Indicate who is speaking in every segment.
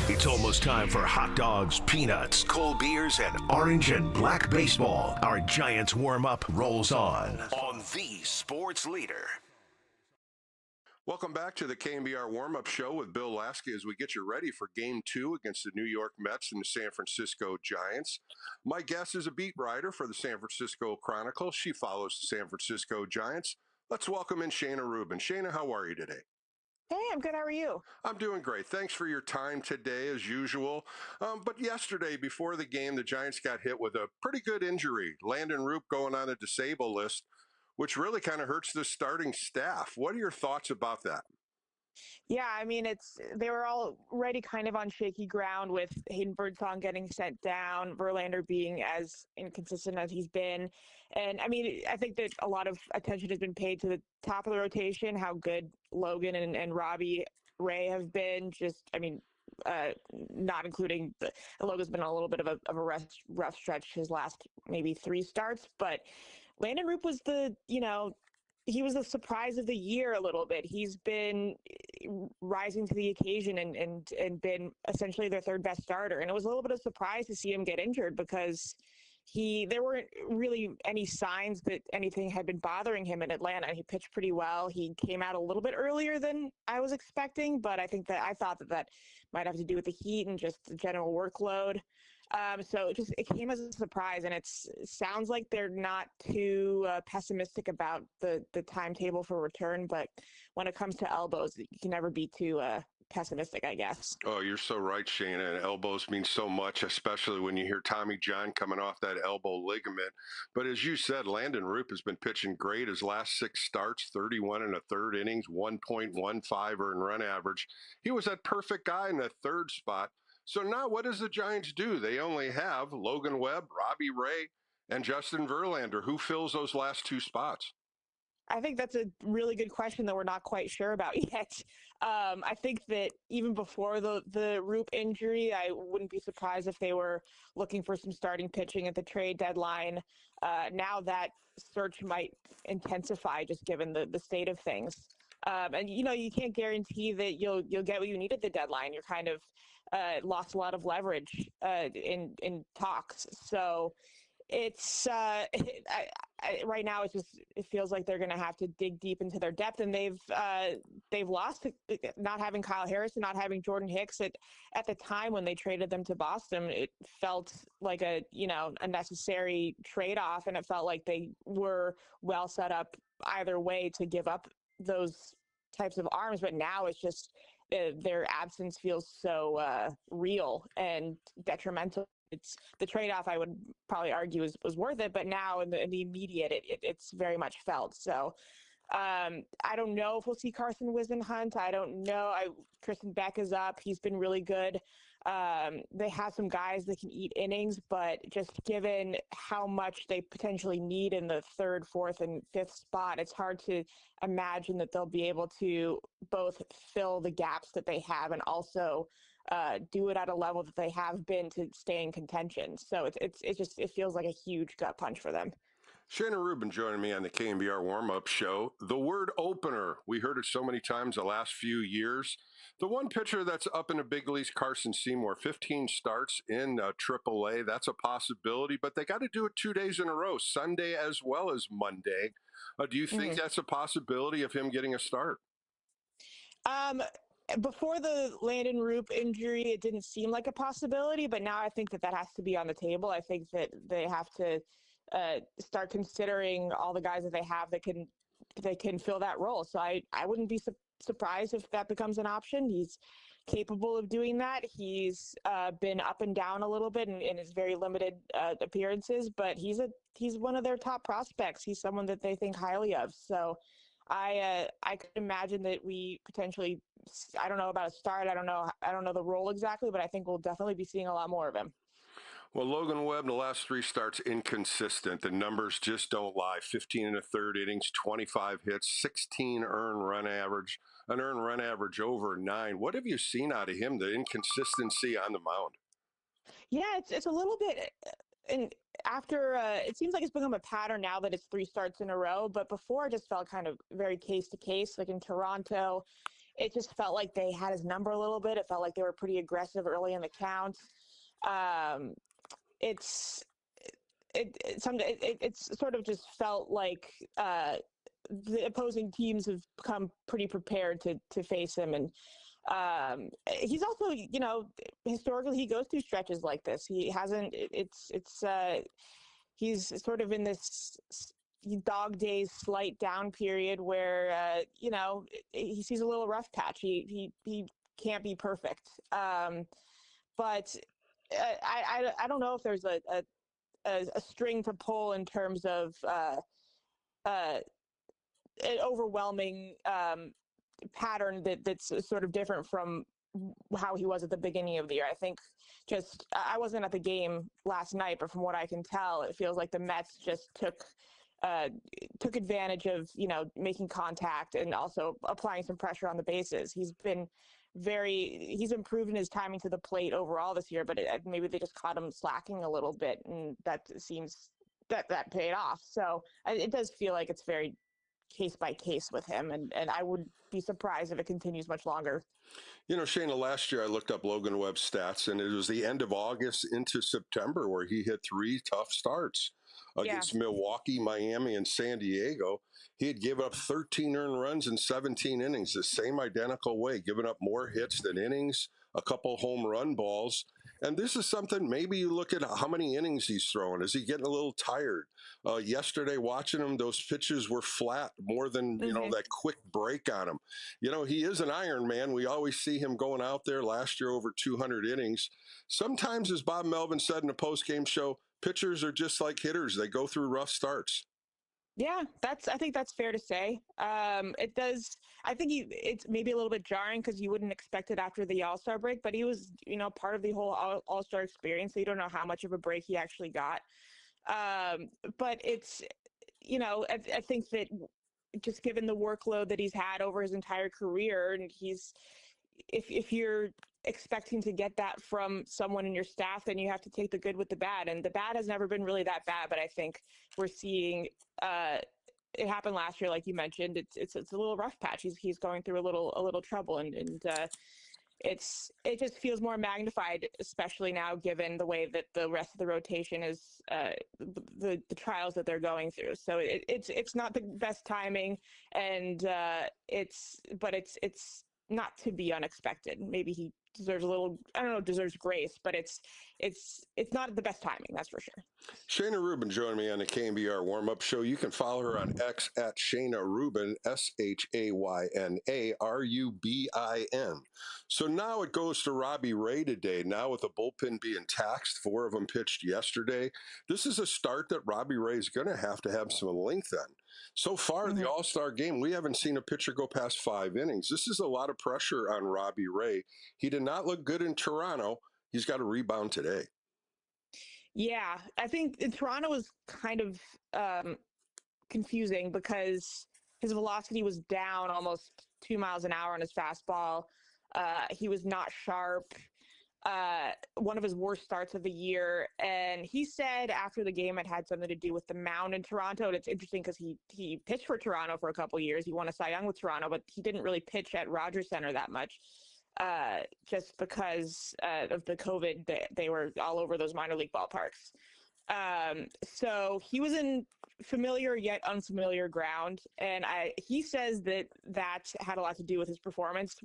Speaker 1: It's almost time for hot dogs, peanuts, cold beers, and orange and black baseball. Our Giants warm-up rolls on the sports leader.
Speaker 2: Welcome back to the KNBR warm-up show with Bill Lasky as we get you ready for Game 2 against the New York Mets and the San Francisco Giants. My guest is a beat writer for the San Francisco Chronicle. She follows the San Francisco Giants. Let's welcome in Shana Rubin. Shana, how are you today?
Speaker 3: Hey, I'm good. How are you?
Speaker 2: I'm doing great. Thanks for your time today, as usual. But yesterday, before the game, the Giants got hit with a pretty good injury. Landon Roop going on a disabled list, which really kind of hurts the starting staff. What are your thoughts about that?
Speaker 3: Yeah, I mean, they were already kind of on shaky ground with Hayden Birdsong getting sent down, Verlander being as inconsistent as he's been. And I mean, I think that a lot of attention has been paid to the top of the rotation, how good Logan and Robbie Ray have been. Not including Logan's been a little bit of a rough stretch his last maybe 3 starts, but Landon Roop was he was the surprise of the year a little bit. He's been rising to the occasion and been essentially their third best starter. And it was a little bit of a surprise to see him get injured because there weren't really any signs that anything had been bothering him in Atlanta. He pitched pretty well. He came out a little bit earlier than I was expecting, but I thought that might have to do with the heat and just the general workload. So it came as a surprise, and it sounds like they're not too pessimistic about the timetable for return. But when it comes to elbows, you can never be too pessimistic, I guess.
Speaker 2: Oh, you're so right, Shana. And elbows mean so much, especially when you hear Tommy John coming off that elbow ligament. But as you said, Landon Roop has been pitching great. His last 6 starts, 31 and a third innings, 1.15 earned run average. He was that perfect guy in the third spot. So now what does the Giants do? They only have Logan Webb, Robbie Ray, and Justin Verlander. Who fills those last 2 spots?
Speaker 3: I think that's a really good question that we're not quite sure about yet. I think that even before the Roop injury, I wouldn't be surprised if they were looking for some starting pitching at the trade deadline. Now that search might intensify just given the state of things. And you can't guarantee that you'll get what you need at the deadline. You're kind of lost a lot of leverage in talks. So it's right now it feels like they're going to have to dig deep into their depth, and they've lost not having Kyle Harris and not having Jordan Hicks at the time when they traded them to Boston. It felt like a necessary trade-off, and it felt like they were well set up either way to give up those types of arms. But now it's just their absence feels so real and detrimental. It's the trade-off, I would probably argue, was worth it, but now in the immediate, it's very much felt. So I don't know if we'll see Carson Whisenhunt. I don't know. Kristen Beck is up. He's been really good. They have some guys that can eat innings, but just given how much they potentially need in the 3rd, 4th, and 5th spot, it's hard to imagine that they'll be able to both fill the gaps that they have and also do it at a level that they have been to stay in contention. So it feels like a huge gut punch for them.
Speaker 2: Shana Rubin joining me on the KNBR warm-up show. The word opener, we heard it so many times the last few years. The one pitcher that's up in the big leagues, Carson Seymour, 15 starts in AAA. That's a possibility, but they got to do it 2 days in a row, Sunday as well as Monday. Do you think that's a possibility of him getting a start?
Speaker 3: Before the Landon Roop injury, it didn't seem like a possibility, but now I think that has to be on the table. I think that they have to start considering all the guys that they have that can fill that role. So I wouldn't be surprised if that becomes an option. He's capable of doing that. He's been up and down a little bit in his very limited appearances, but he's one of their top prospects. He's someone that they think highly of. So I could imagine that we potentially, I don't know about a start. I don't know the role exactly, but I think we'll definitely be seeing a lot more of him.
Speaker 2: Well, Logan Webb, the last 3 starts, inconsistent. The numbers just don't lie. 15 and a third innings, 25 hits, 16 earned run average, an earned run average over 9. What have you seen out of him, the inconsistency on the mound?
Speaker 3: Yeah, it's a little bit, and after it seems like it's become a pattern now that it's 3 starts in a row, but before it just felt kind of very case to case. Like in Toronto, it just felt like they had his number a little bit. It felt like they were pretty aggressive early in the count. Um, it's it's sort of just felt like the opposing teams have become pretty prepared to face him, and he's also, historically he goes through stretches like this. He hasn't. He's sort of in this dog days slight down period where he sees a little rough patch. He can't be perfect. But I don't know if there's a string to pull in terms of uh, an overwhelming pattern that's sort of different from how he was at the beginning of the year. I think just I wasn't at the game last night, but from what I can tell, it feels like the Mets just uh, took advantage of making contact and also applying some pressure on the bases. He's improved in his timing to the plate overall this year, but maybe they just caught him slacking a little bit, and that seems that paid off. So it does feel like it's very case by case with him, and I would be surprised if it continues much longer.
Speaker 2: Shayna, last year I looked up Logan Webb's stats, and it was the end of August into September where he hit three tough starts
Speaker 3: Yeah.
Speaker 2: against Milwaukee, Miami, and San Diego. He had given up 13 earned runs in 17 innings, the same identical way, giving up more hits than innings, a couple home run balls. And this is something maybe you look at how many innings he's throwing. Is he getting a little tired? Yesterday, watching him, those pitches were flat more than,
Speaker 3: Hmm.
Speaker 2: that quick break on him. He is an Iron Man. We always see him going out there last year over 200 innings. Sometimes, as Bob Melvin said in a post-game show, pitchers are just like hitters. They go through rough starts.
Speaker 3: Yeah, I think that's fair to say. It does. I think it's maybe a little bit jarring because you wouldn't expect it after the All-Star break, but he was, part of the whole All-Star experience. So you don't know how much of a break he actually got. But I think that just given the workload that he's had over his entire career, and if you're expecting to get that from someone in your staff, then you have to take the good with the bad. And the bad has never been really that bad, but I think we're seeing uh, it happened last year, like you mentioned. It's a little rough patch. He's going through a little trouble, and it just feels more magnified, especially now given the way that the rest of the rotation is the trials that they're going through. So it's not the best timing, and it's not to be unexpected. Maybe he deserves a little, I don't know, deserves grace, but it's not the best timing, that's for sure.
Speaker 2: Shayna Rubin joined me on the KNBR warm-up show. You can follow her on X at Shayna Rubin, SHAYNA RUBIN. So now it goes to Robbie Ray today. Now with the bullpen being taxed, 4 of them pitched yesterday. This is a start that Robbie Ray is going to have some length in. So far, the
Speaker 3: Hmm.
Speaker 2: All-Star game, we haven't seen a pitcher go past 5 innings. This is a lot of pressure on Robbie Ray. He did not look good in Toronto. He's got to rebound today.
Speaker 3: Yeah, I think Toronto was kind of confusing because his velocity was down almost 2 miles an hour on his fastball. He was not sharp. One of his worst starts of the year. And he said after the game it had something to do with the mound in Toronto. And it's interesting because he pitched for Toronto for a couple of years. He won a Cy Young with Toronto, but he didn't really pitch at Rogers Center that much. Just because of the COVID, they were all over those minor league ballparks. So he was in familiar yet unfamiliar ground, and he says that had a lot to do with his performance.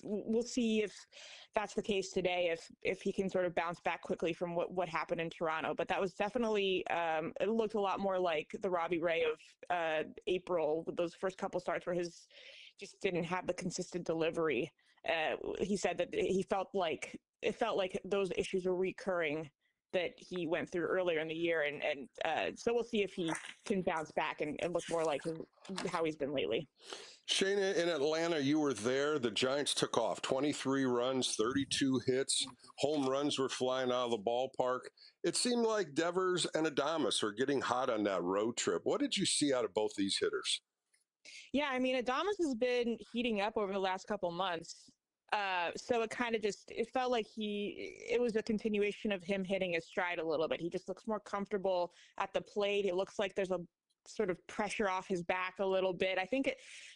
Speaker 3: We'll see if that's the case today, if he can sort of bounce back quickly from what happened in Toronto. But that was definitely it looked a lot more like the Robbie Ray of April, with those first couple starts where his just didn't have the consistent delivery. He said that it felt like those issues were recurring that he went through earlier in the year, and so we'll see if he can bounce back and look more like how he's been lately.
Speaker 2: Shayna, in Atlanta, you were there. The Giants took off 23 runs, 32 hits. Home runs were flying out of the ballpark. It seemed like Devers and Adames were getting hot on that road trip. What did you see out of both these hitters?
Speaker 3: Yeah, I mean, Adamas has been heating up over the last couple months. So it kind of it felt like it was a continuation of him hitting his stride a little bit. He just looks more comfortable at the plate. It looks like there's sort of pressure off his back a little bit. I think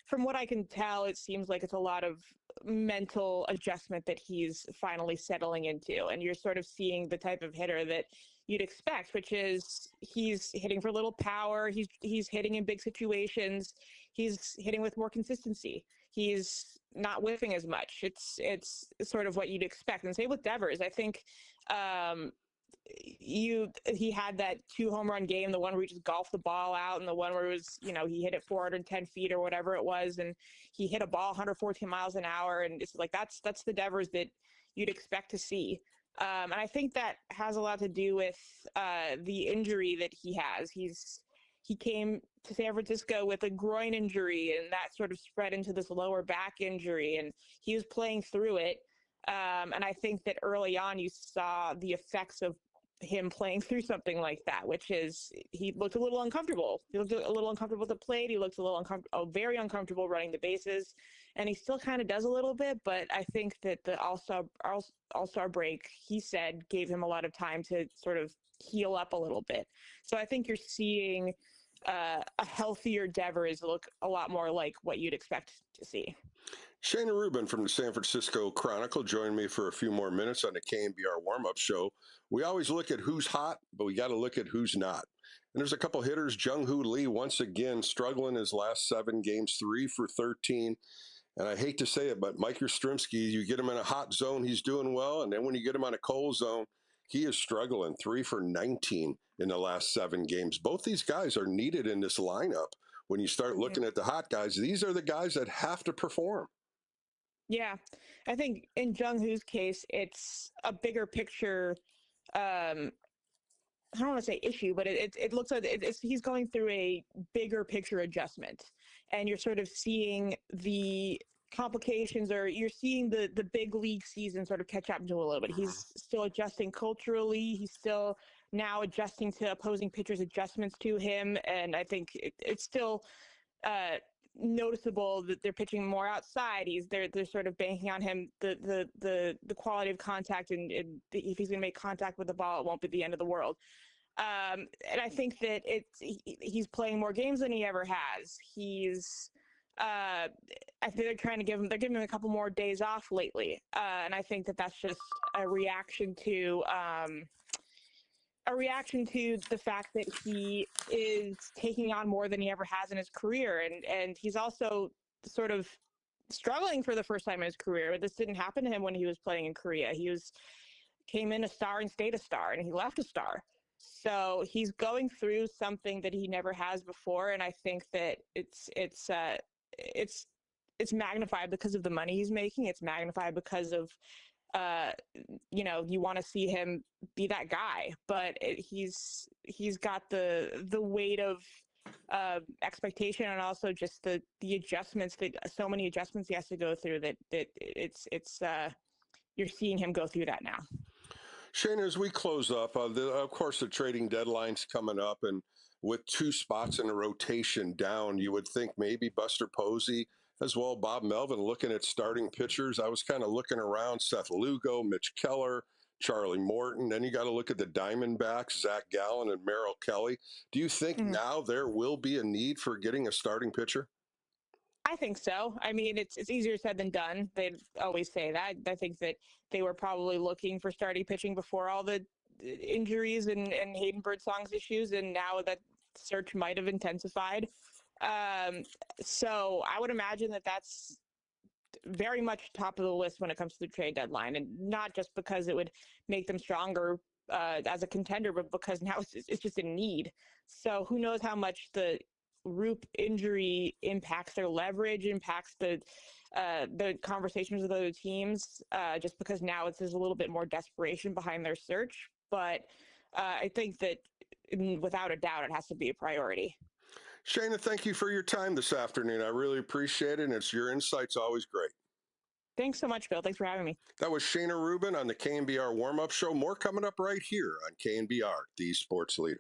Speaker 3: from what I can tell, it seems like it's a lot of mental adjustment that he's finally settling into. And you're sort of seeing the type of hitter that you'd expect, which is he's hitting for a little power. He's hitting in big situations. He's hitting with more consistency. He's not whiffing as much. It's sort of what you'd expect. And same with Devers. I think um, he had that 2 home run game, the one where he just golfed the ball out, and the one where it was, he hit it 410 feet or whatever it was, and he hit a ball 114 miles an hour, and it's like that's the Devers that you'd expect to see. And I think that has a lot to do with the injury that he has. He came to San Francisco with a groin injury, and that sort of spread into this lower back injury, and he was playing through it. And I think that early on you saw the effects of him playing through something like that, which is he looked a little uncomfortable. He looked a little uncomfortable at the plate. He looked a little uncomfortable, very uncomfortable running the bases, and he still kind of does a little bit. But I think that the All-Star break, he said, gave him a lot of time to sort of heal up a little bit. So I think you're seeing a healthier Devers look a lot more like what you'd expect to see.
Speaker 2: Shayna Rubin from the San Francisco Chronicle joined me for a few more minutes on the KNBR warm-up show. We always look at who's hot, but we got to look at who's not. And there's a couple hitters. Jung-Hoo Lee, once again, struggling his last 7 games, 3 for 13. And I hate to say it, but Mike Yastrzemski, you get him in a hot zone, he's doing well. And then when you get him on a cold zone, he is struggling, 3 for 19 in the last 7 games. Both these guys are needed in this lineup. When you start looking at the hot guys, these are the guys that have to perform.
Speaker 3: Yeah, I think in Jung-Hoo's case, it's a bigger picture. I don't want to say issue, but it looks like he's going through a bigger picture adjustment, and you're sort of seeing the complications, or you're seeing the big league season sort of catch up to a little bit. He's still adjusting culturally. He's still now adjusting to opposing pitchers' adjustments to him, and I think it's still uh, noticeable that they're pitching more outside. They're sort of banking on him, the quality of contact, and if he's going to make contact with the ball, it won't be the end of the world. And I think that he's playing more games than he ever has. I think they're giving him a couple more days off lately, and I think that that's just a reaction to the fact that he is taking on more than he ever has in his career, and he's also sort of struggling for the first time in his career. But this didn't happen to him when he was playing in Korea. Came in a star and stayed a star, and he left a star. So he's going through something that he never has before, and I think that it's magnified because of the money he's making. It's magnified because of uh, you want to see him be that guy, but he's got the weight of expectation, and also just the adjustments, that so many adjustments he has to go through, that it's you're seeing him go through that now.
Speaker 2: Shane, as we close up, of course, the trading deadline's coming up, and with 2 spots in the rotation down, you would think maybe Buster Posey as well, Bob Melvin, looking at starting pitchers. I was kind of looking around: Seth Lugo, Mitch Keller, Charlie Morton. Then you got to look at the Diamondbacks, Zach Gallen and Merrill Kelly. Do you think now there will be a need for getting a starting pitcher?
Speaker 3: I think so. I mean, it's easier said than done. They always say that. I think that they were probably looking for starting pitching before all the injuries and Hayden Birdsong's issues, and now that search might have intensified. Um, so I would imagine that that's very much top of the list when it comes to the trade deadline, and not just because it would make them stronger as a contender, but because now it's just a need. So who knows how much the Roop injury impacts their leverage, impacts the conversations with other teams, just because now there's a little bit more desperation behind their search. But I think that without a doubt, it has to be a priority.
Speaker 2: Shayna, thank you for your time this afternoon. I really appreciate it, and it's your insight's always great.
Speaker 3: Thanks so much, Bill. Thanks for having me.
Speaker 2: That was Shayna Rubin on the KNBR warm-up show. More coming up right here on KNBR, the sports leader.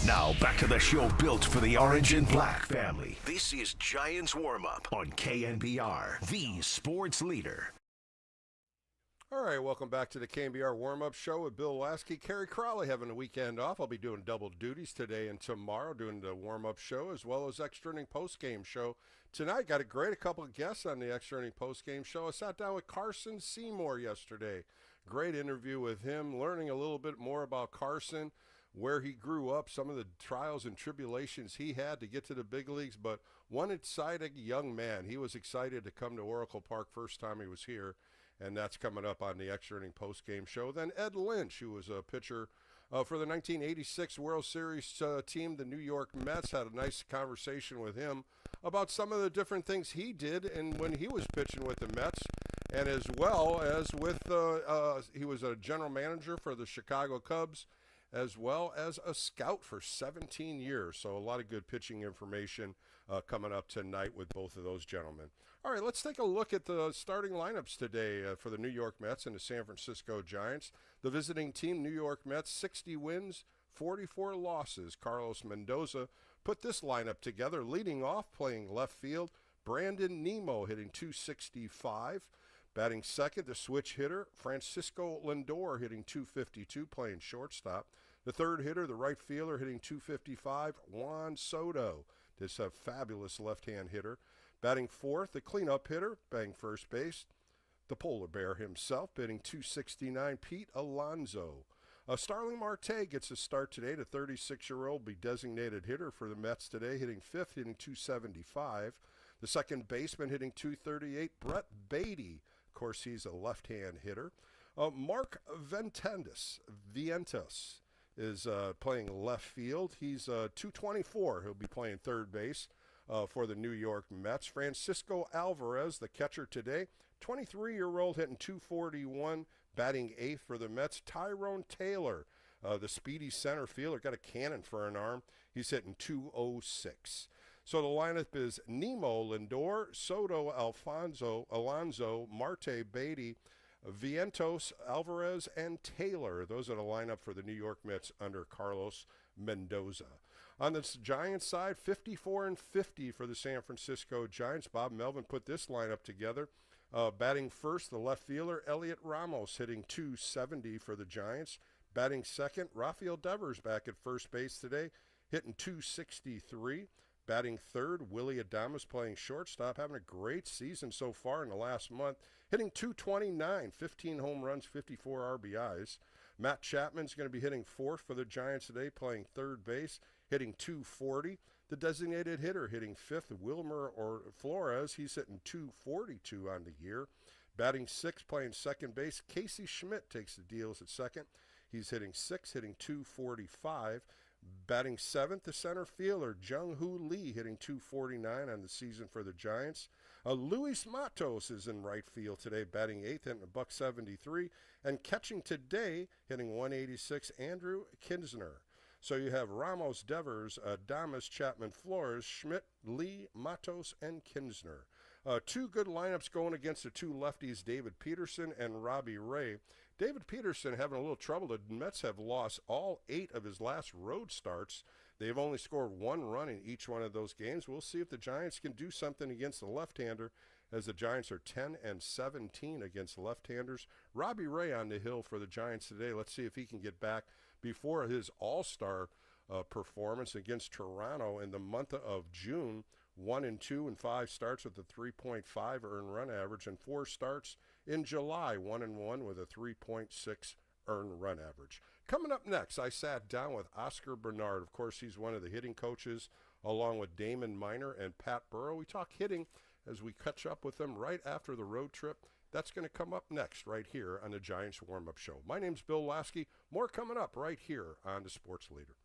Speaker 1: Now back to the show built for the orange and black family. This is Giants Warm-Up on KNBR, the sports leader.
Speaker 4: All right, welcome back to the KNBR Warm-Up Show with Bill Lasky. Kerry Crowley having a weekend off. I'll be doing double duties today and tomorrow, doing the warm-up show as well as extra inning post-game show. Tonight, got a couple of guests on the extra inning post-game show. I sat down with Carson Seymour yesterday. Great interview with him, learning a little bit more about Carson, where he grew up, some of the trials and tribulations he had to get to the big leagues, but one exciting young man. He was excited to come to Oracle Park first time he was here, and that's coming up on the extra inning post-game show. Then Ed Lynch, who was a pitcher for the 1986 World Series team, the New York Mets, had a nice conversation with him about some of the different things he did and when he was pitching with the Mets, and as well as with he was a general manager for the Chicago Cubs, as well as a scout for 17 years. So a lot of good pitching information coming up tonight with both of those gentlemen. All right, let's take a look at the starting lineups today for the New York Mets and the San Francisco Giants. The visiting team, New York Mets, 60 wins, 44 losses. Carlos Mendoza put this lineup together, leading off, playing left field. Brandon Nimmo hitting .265. Batting second, the switch hitter, Francisco Lindor hitting .252, playing shortstop. The third hitter, the right fielder, hitting .255, Juan Soto. This a fabulous left-hand hitter. Batting fourth, the cleanup hitter, batting first base, the polar bear himself, hitting .269, Pete Alonso. Starling Marte gets a start today. The 36-year-old be designated hitter for the Mets today, hitting fifth, hitting .275. The second baseman hitting .238, Brett Beatty. Of course, he's a left-hand hitter. Mark Vientos is playing left field. He's .224. He'll be playing third base for the New York Mets. Francisco Alvarez, the catcher today, 23-year-old hitting .241, batting eighth for the Mets. Tyrone Taylor, the speedy center fielder, got a cannon for an arm. He's hitting .206. So the lineup is Nimmo, Lindor, Soto, Alonso, Marte, Beatty, Vientos, Alvarez, and Taylor. Those are the lineup for the New York Mets under Carlos Mendoza. On the Giants side, 54-50 for the San Francisco Giants. Bob Melvin put this lineup together. Batting first, the left fielder, Elliot Ramos, hitting .270 for the Giants. Batting second, Rafael Devers back at first base today, hitting .263. Batting third, Willie Adames playing shortstop, having a great season so far in the last month, hitting .229, 15 home runs, 54 RBIs. Matt Chapman's going to be hitting fourth for the Giants today, playing third base, hitting .240. The designated hitter hitting fifth, Wilmer Flores, he's hitting .242 on the year. Batting sixth, playing second base, Casey Schmidt takes the deals at second. He's hitting sixth, hitting .245. Batting seventh, the center fielder, Jung-Hoo Lee, hitting .249 on the season for the Giants. Luis Matos is in right field today, batting eighth, hitting $173. And catching today, hitting .186, Andrew Kinsner. So you have Ramos, Devers, Adames, Chapman, Flores, Schmidt, Lee, Matos, and Kinsner. Two good lineups going against the two lefties, David Peterson and Robbie Ray. David Peterson having a little trouble. The Mets have lost all 8 of his last road starts. They've only scored 1 run in each one of those games. We'll see if the Giants can do something against the left-hander, as the Giants are 10-17 against left-handers. Robbie Ray on the hill for the Giants today. Let's see if he can get back before his all-star performance against Toronto in the month of June. 1-2 and 5 starts with a 3.5 earned run average, and 4 starts in July, 1-1 with a 3.6 earned run average. Coming up next, I sat down with Oscar Bernard. Of course, he's one of the hitting coaches, along with Damon Miner and Pat Burrow. We talk hitting as we catch up with them right after the road trip. That's going to come up next right here on the Giants Warm-Up Show. My name's Bill Lasky. More coming up right here on the Sports Leader.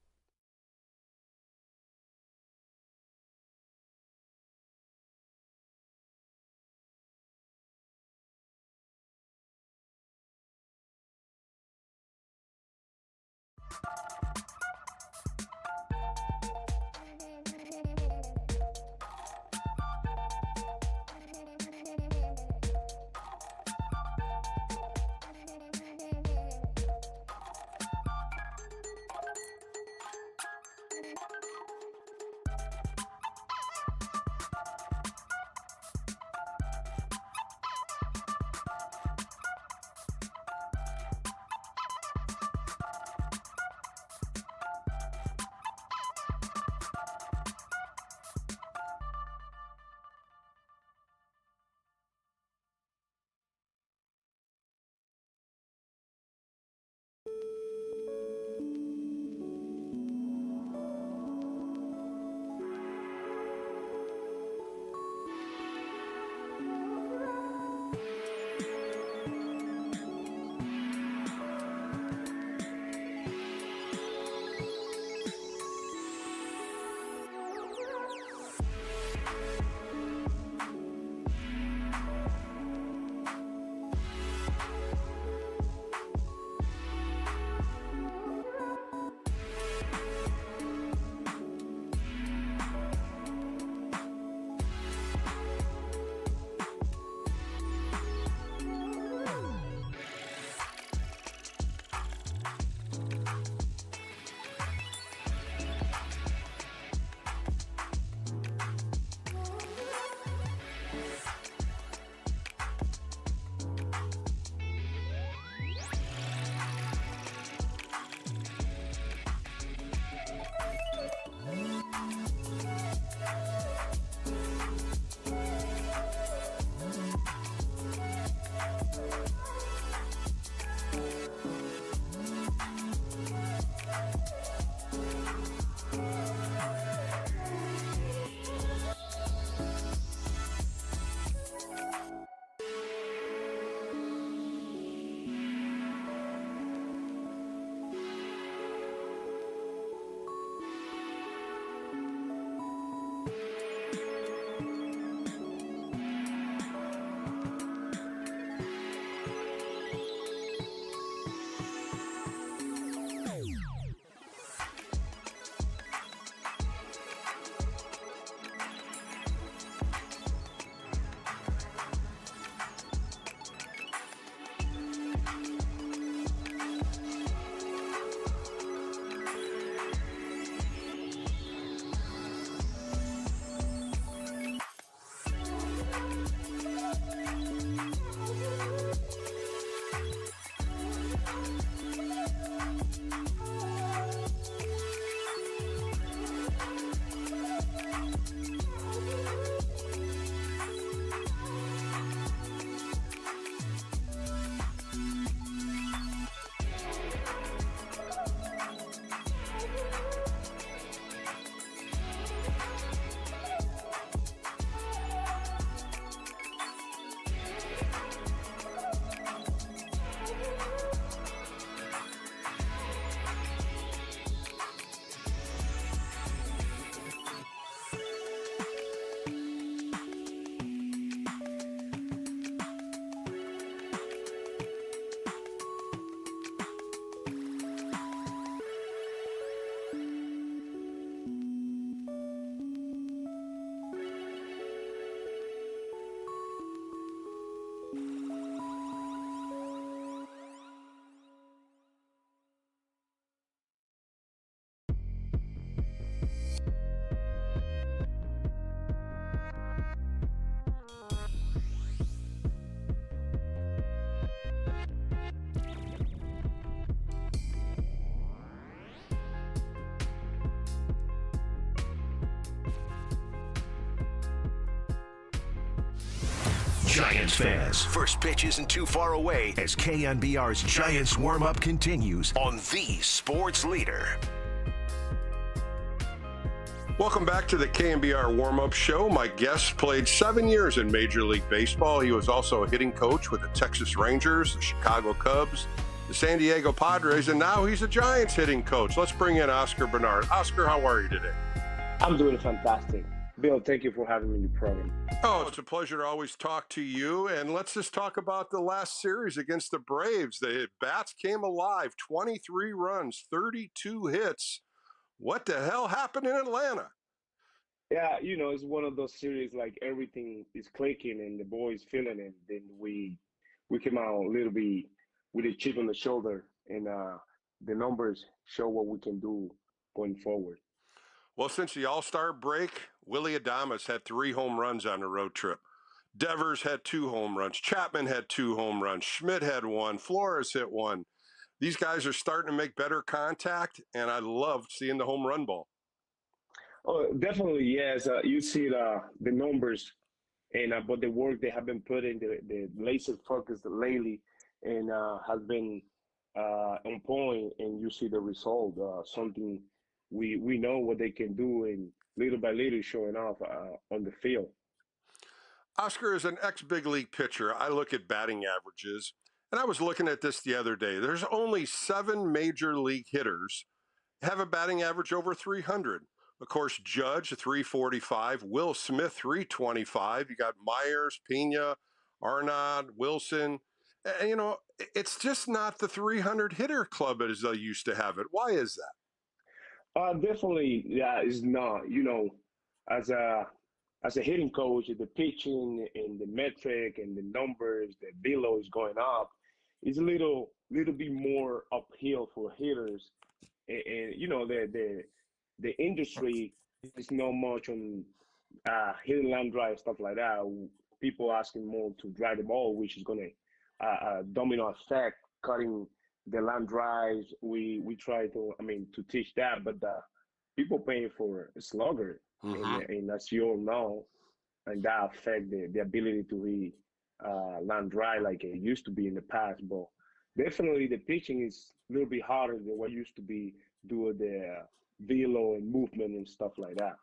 Speaker 1: Giants fans, first pitch isn't too far away as KNBR's Giants warm-up continues on the sports leader.
Speaker 2: Welcome back to the KNBR warm-up show. My guest played 7 years in Major League Baseball. He was also a hitting coach with the Texas Rangers, the Chicago Cubs, the San Diego Padres, and now he's a Giants hitting coach. Let's bring in Oscar Bernard. Oscar, how are you today?
Speaker 5: I'm doing fantastic. Bill, thank you for having me in your program.
Speaker 2: Oh, it's a pleasure to always talk to you. And let's just talk about the last series against the Braves. The bats came alive, 23 runs, 32 hits. What the hell happened in Atlanta?
Speaker 5: Yeah, it's one of those series like everything is clicking and the boys feeling it. Then we came out a little bit with a chip on the shoulder, and the numbers show what we can do going forward.
Speaker 2: Well, since the All-Star break, Willie Adames had 3 home runs on the road trip. Devers had 2 home runs. Chapman had 2 home runs. Schmidt had 1. Flores hit 1. These guys are starting to make better contact, and I loved seeing the home run ball.
Speaker 5: Oh, definitely, yes. You see the numbers, and but the work they have been putting, the laser focus lately, and has been on point, and you see the result. Something we know what they can do, and little by little showing off on the field.
Speaker 2: Oscar is an ex-big league pitcher. I look at batting averages, and I was looking at this the other day. There's only 7 major league hitters have a batting average over 300. Of course, Judge, 345. Will Smith, 325. You got Myers, Pena, Arnaud, Wilson. And, it's just not the 300 hitter club as they used to have it. Why is that?
Speaker 5: Definitely, yeah, it's not. As a hitting coach, the pitching and the metric and the numbers, the velo is going up. It's a little bit more uphill for hitters, and the industry is not much on hitting line drive stuff like that. People asking more to drive the ball, which is gonna domino effect, cutting the line drives. We try to teach that, but people paying for a slugger.
Speaker 2: Mm-hmm.
Speaker 5: And as you all know, and that affect the ability to be land dry like it used to be in the past. But definitely the pitching is a little bit harder than what used to be doing the velo and movement and stuff like that.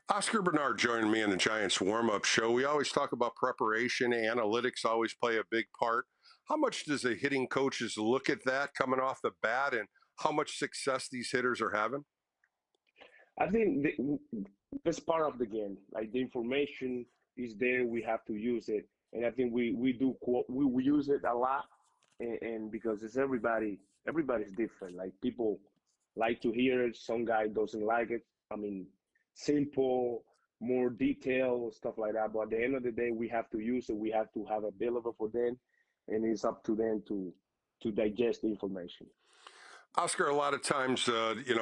Speaker 2: Oscar Bernard joined me in the Giants warm-up show. We always talk about preparation. Analytics always play a big part. How much does the hitting coaches look at that coming off the bat, and how much success these hitters are having?
Speaker 5: I think that's part of the game. Like the information is there, we have to use it, and I think we use it a lot, and because it's everybody's different. Like people like to hear it, some guy doesn't like it. Simple, more detail stuff like that. But at the end of the day, we have to use it. We have to have available for them, and it's up to them to digest the information.
Speaker 2: Oscar, a lot of times,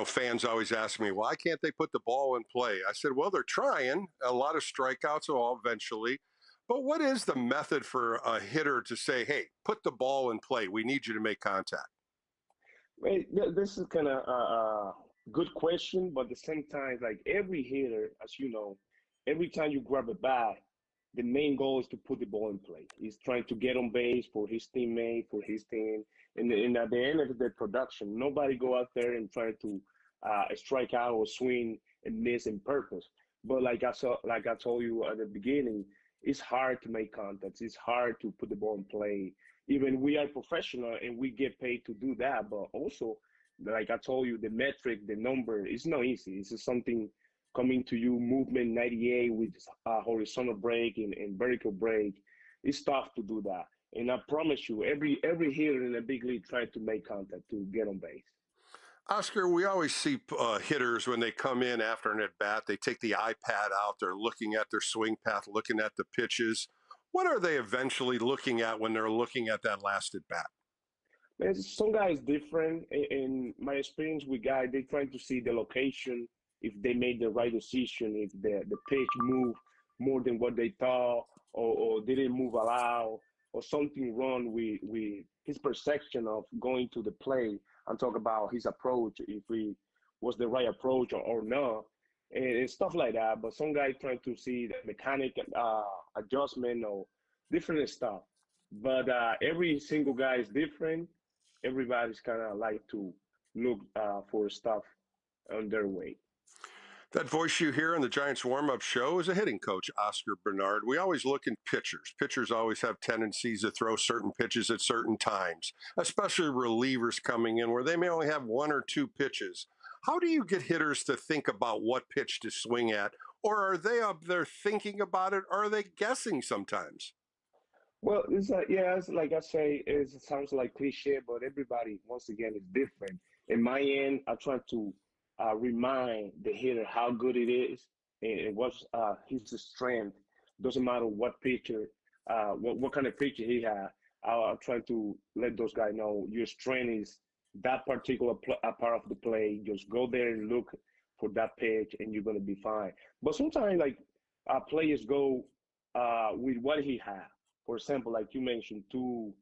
Speaker 2: fans always ask me, why can't they put the ball in play? I said, well, they're trying. A lot of strikeouts will eventually. But what is the method for a hitter to say, hey, put the ball in play? We need you to make contact.
Speaker 5: Wait, this is kind of a good question, but at the same time, like every hitter, as you know, every time you grab a bat, the main goal is to put the ball in play. He's trying to get on base for his teammate, for his team, and at the end of the production, nobody go out there and try to strike out or swing and miss in purpose. But like I told you at the beginning, it's hard to make contacts. It's hard to put the ball in play. Even we are professional and we get paid to do that, but also, like I told you, the metric, the number, it's not easy. It's just something coming to you, movement 98 with horizontal break and vertical break. It's tough to do that. And I promise you, every hitter in the big league tries to make contact to get on base.
Speaker 2: Oscar, we always see hitters when they come in after an at-bat, they take the iPad out, they're looking at their swing path, looking at the pitches. What are they eventually looking at when they're looking at that last at-bat?
Speaker 5: Man, some guys different. In my experience with guys, they trying to see the location, if they made the right decision, if the pitch moved more than what they thought, or didn't move a lot, or something wrong with his perception of going to the play. I'm talking about his approach, if he was the right approach or not, and stuff like that. But some guys trying to see the mechanic adjustment or different stuff. But every single guy is different. Everybody's kind of like to look for stuff on their way.
Speaker 2: That voice you hear in the Giants warm-up show is a hitting coach, Oscar Bernard. We always look in pitchers. Pitchers always have tendencies to throw certain pitches at certain times, especially relievers coming in where they may only have one or two pitches. How do you get hitters to think about what pitch to swing at? Or are they up there thinking about it? Or are they guessing sometimes?
Speaker 5: Well, it's yeah, it's like I say, it sounds like cliche, but everybody, once again, is different. In my end, I try to remind the hitter how good it is and what's his strength. Doesn't matter what pitcher, what kind of pitcher he has. I'll try to let those guys know your strength is that particular part of the play. Just go there and look for that pitch, and you're gonna be fine. But sometimes, like players go with what he has. For example, like you mentioned, two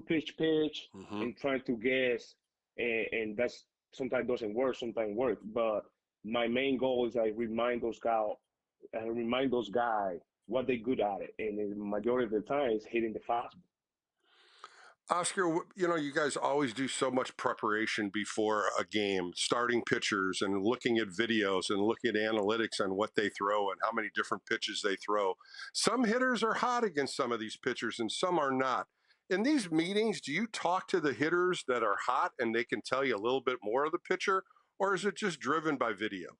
Speaker 5: pitch
Speaker 2: Mm-hmm.
Speaker 5: and trying to guess, and that's sometimes doesn't work, sometimes work. But my main goal is I remind those guys what they're good at it, and the majority of the time is hitting the fastball.
Speaker 2: Oscar, you guys always do so much preparation before a game, starting pitchers and looking at videos and looking at analytics on what they throw and how many different pitches they throw. Some hitters are hot against some of these pitchers and some are not. In these meetings, do you talk to the hitters that are hot and they can tell you a little bit more of the pitcher, or is it just driven by video?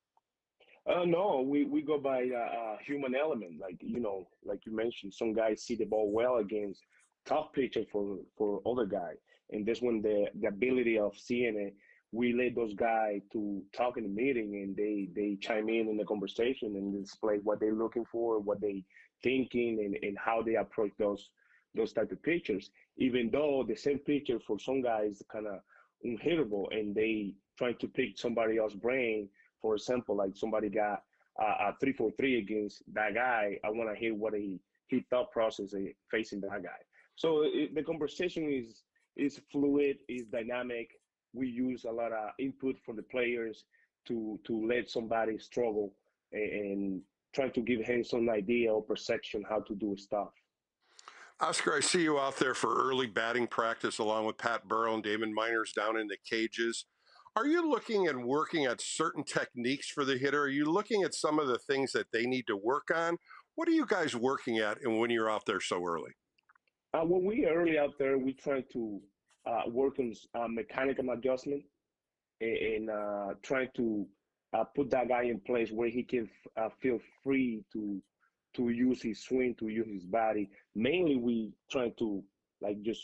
Speaker 5: No, we go by human element. Like like you mentioned, some guys see the ball well against tough pitcher for other guy, and this one the ability of seeing it. We let those guys to talk in the meeting, and they chime in the conversation and display what they're looking for, what they thinking, and how they approach those type of pitchers. Even though the same pitcher for some guys kind of unhittable, and they trying to pick somebody else's brain. For example, like somebody got a 3-4-3 against that guy. I want to hear what he thought process facing that guy. So the conversation is fluid, is dynamic. We use a lot of input from the players to let somebody struggle and try to give him some idea or perception how to do stuff.
Speaker 2: Oscar, I see you out there for early batting practice along with Pat Burrow and Damon Miners down in the cages. Are you looking and working at certain techniques for the hitter? Are you looking at some of the things that they need to work on? What are you guys working at and when you're out there so early?
Speaker 5: When we are early out there, we try to work on mechanical adjustment and trying to put that guy in place where he can feel free to use his swing, to use his body. Mainly, we trying to like just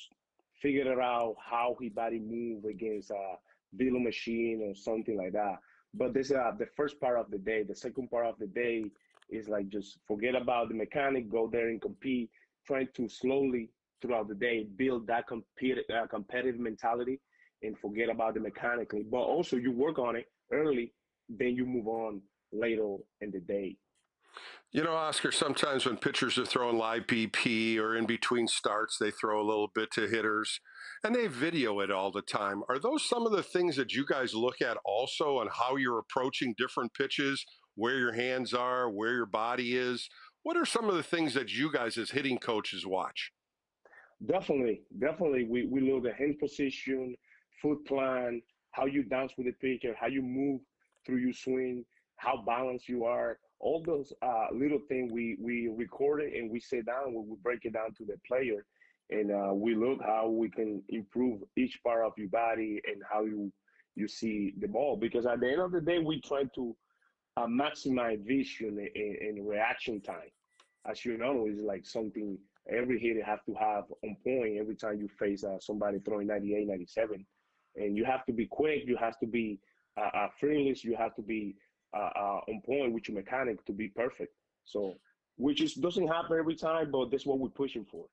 Speaker 5: figure it out how his body move against a beetle machine or something like that. But this the first part of the day. The second part of the day is like just forget about the mechanic, go there and compete. Trying to slowly throughout the day build that competitive mentality and forget about the mechanically. But also you work on it early, then you move on later in the day.
Speaker 2: Oscar, sometimes when pitchers are throwing live BP or in between starts, they throw a little bit to hitters and they video it all the time. Are those some of the things that you guys look at also on how you're approaching different pitches, where your hands are, where your body is? What are some of the things that you guys as hitting coaches watch?
Speaker 5: Definitely. We look at hand position, foot plan, how you dance with the pitcher, how you move through your swing, how balanced you are. All those little things we record it and we sit down, we break it down to the player, and we look how we can improve each part of your body and how you see the ball. Because at the end of the day, we try to maximize vision and reaction time. As you know, is like something every hitter have to have on point every time you face somebody throwing 98, 97. And you have to be quick, you have to be fearless, you have to be on point with your mechanic to be perfect. So, which is doesn't happen every time, but that's what we're pushing for.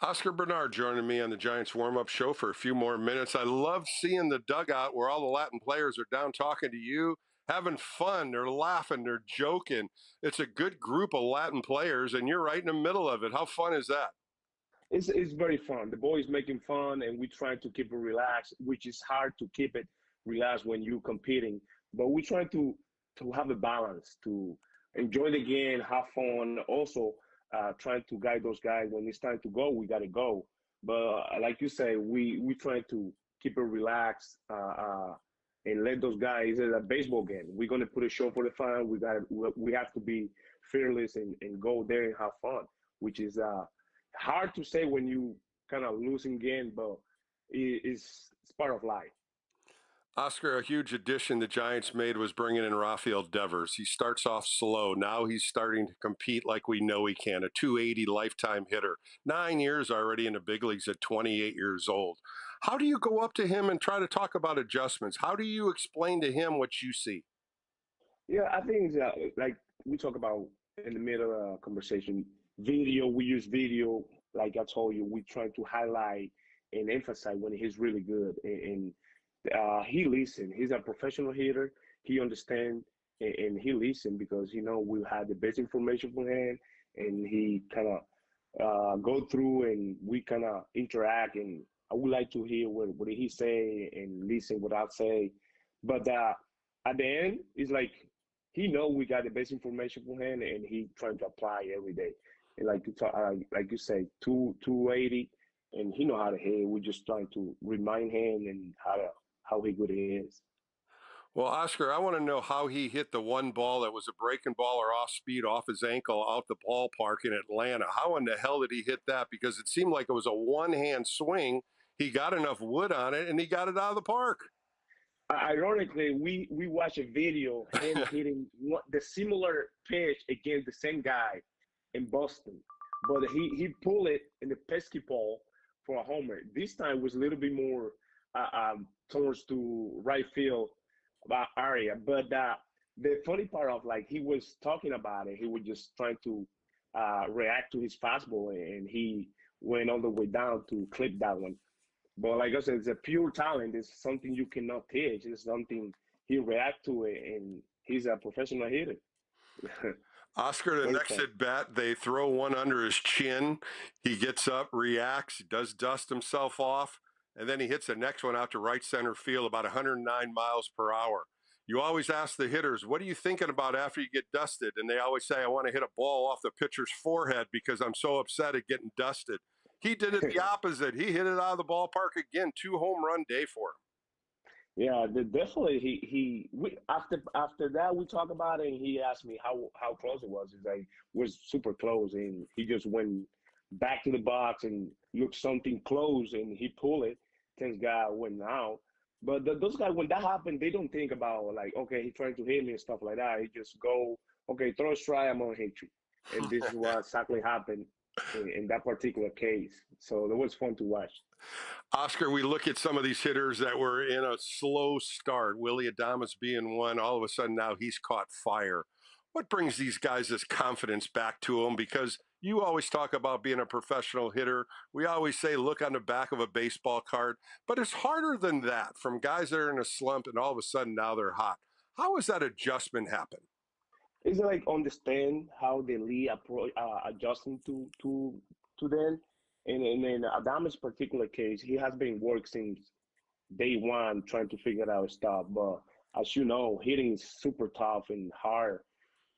Speaker 2: Oscar Bernard joining me on the Giants warm-up show for a few more minutes. I love seeing the dugout where all the Latin players are down talking to you, having fun. They're laughing, they're joking. It's a good group of Latin players, and you're right in the middle of it. How fun is that?
Speaker 5: It's very fun. The boys making fun, and we trying to keep it relaxed, which is hard to keep it relaxed when you're competing. But we try to have a balance to enjoy the game, have fun. Also, trying to guide those guys. When it's time to go, we got to go. But like you say, we try to keep it relaxed and let those guys. It's a baseball game. We're gonna put a show for the fun. We have to be fearless and go there and have fun, which is hard to say when you kind of losing game, but it's part of life.
Speaker 2: Oscar, a huge addition the Giants made was bringing in Rafael Devers. He starts off slow. Now he's starting to compete like we know he can. A 280 lifetime hitter. 9 years already in the big leagues at 28 years old. How do you go up to him and try to talk about adjustments? How do you explain to him what you see?
Speaker 5: Yeah, I think like we talk about in the middle of a conversation, video. We use video, like I told you. We try to highlight and emphasize when he's really good, and he listen. He's a professional hitter. He understand and he listen because we had the best information from him, and he kind of go through and we kind of interact. And I would like to hear what he say and listen what I say, but at the end, it's like he know we got the best information from him, and he trying to apply every day. And like you talk, like you say, 280, and he know how to hit. We just trying to remind him and how he good he is.
Speaker 2: Well, Oscar, I want to know how he hit the one ball that was a breaking ball or off speed off his ankle out the ballpark in Atlanta. How in the hell did he hit that? Because it seemed like it was a one-hand swing. He got enough wood on it, and he got it out of the park.
Speaker 5: Ironically, we watched a video him hitting the similar pitch against the same guy in Boston, but he pulled it in the pesky ball for a homer. This time was a little bit more towards to right field area. But the funny part of like he was talking about it, he was just trying to react to his fastball, and he went all the way down to clip that one. But like I said, it's a pure talent. It's something you cannot teach. It's something he react to it, and he's a professional hitter.
Speaker 2: Oscar, the
Speaker 5: Very
Speaker 2: next
Speaker 5: fun.
Speaker 2: at bat, they throw one under his chin. He gets up, reacts, does dust himself off, and then he hits the next one out to right center field about 109 miles per hour. You always ask the hitters, what are you thinking about after you get dusted? And they always say, I want to hit a ball off the pitcher's forehead because I'm so upset at getting dusted. He did it the opposite. He hit it out of the ballpark again, 2 home run day for him.
Speaker 5: Yeah, definitely. After that we talked about it, and he asked me how close it was. He's like was super close, and he just went back to the box and looked something close, and he pulled it. Thanks God went out. But those guys, when that happened, they don't think about like, okay, he's trying to hit me and stuff like that. He just go, okay, throw a strike, I'm gonna hit you, and this is what exactly happened in that particular case. So it was fun to watch.
Speaker 2: Oscar, we look at some of these hitters that were in a slow start, Willie Adames being one. All of a sudden now he's caught fire. What brings these guys this confidence back to them? Because you always talk about being a professional hitter. We always say, look on the back of a baseball card. But it's harder than that from guys that are in a slump and all of a sudden now they're hot. How does that adjustment happen?
Speaker 5: It's like understand how the league approach adjusting to them. And in Adam's particular case, he has been working since day one trying to figure out stuff. But as you know, hitting is super tough and hard,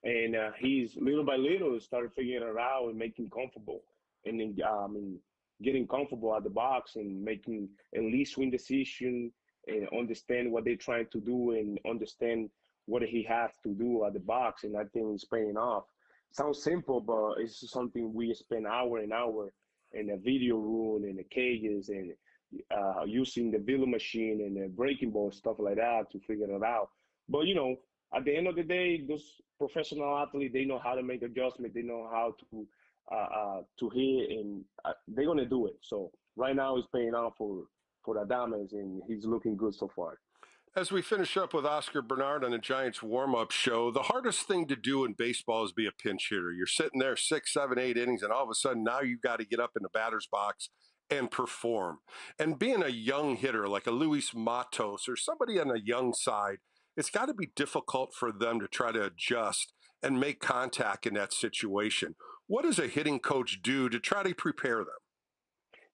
Speaker 5: and he's little by little started figuring it out and making comfortable, and then getting comfortable at the box and making at least swing decision and understand what they're trying to do and understand what he has to do at the box. And I think it's paying off. Sounds simple, but it's something we spend hour and hour in a video room in the cages and using the velo machine and the breaking ball stuff like that to figure it out. But at the end of the day, those professional athletes, they know how to make adjustment. They know how to hit, and they're gonna do it. So right now, it's paying off for Adames, and he's looking good so far.
Speaker 2: As we finish up with Oscar Bernard on the Giants warm-up show, the hardest thing to do in baseball is be a pinch hitter. You're sitting there 6, 7, 8 innings, and all of a sudden now you've got to get up in the batter's box and perform. And being a young hitter like a Luis Matos or somebody on the young side, it's got to be difficult for them to try to adjust and make contact in that situation. What does a hitting coach do to try to prepare them?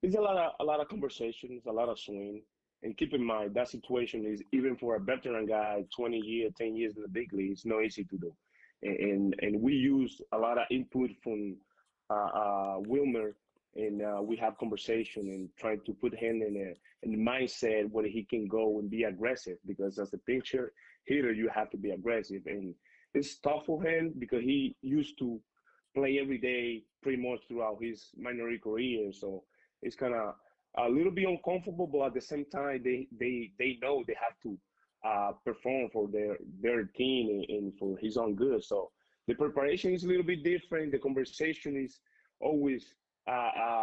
Speaker 5: It's a lot of conversations, a lot of swing. And keep in mind that situation is even for a veteran guy, 20 years, 10 years in the big league, it's not easy to do. And we use a lot of input from Wilmer, and we have conversation and trying to put him in a mindset where he can go and be aggressive. Because as a pitcher hitter, you have to be aggressive, and it's tough for him because he used to play every day pretty much throughout his minor league career. So it's kind of a little bit uncomfortable, but at the same time, they know they have to perform for their team and for his own good. So the preparation is a little bit different. The conversation is always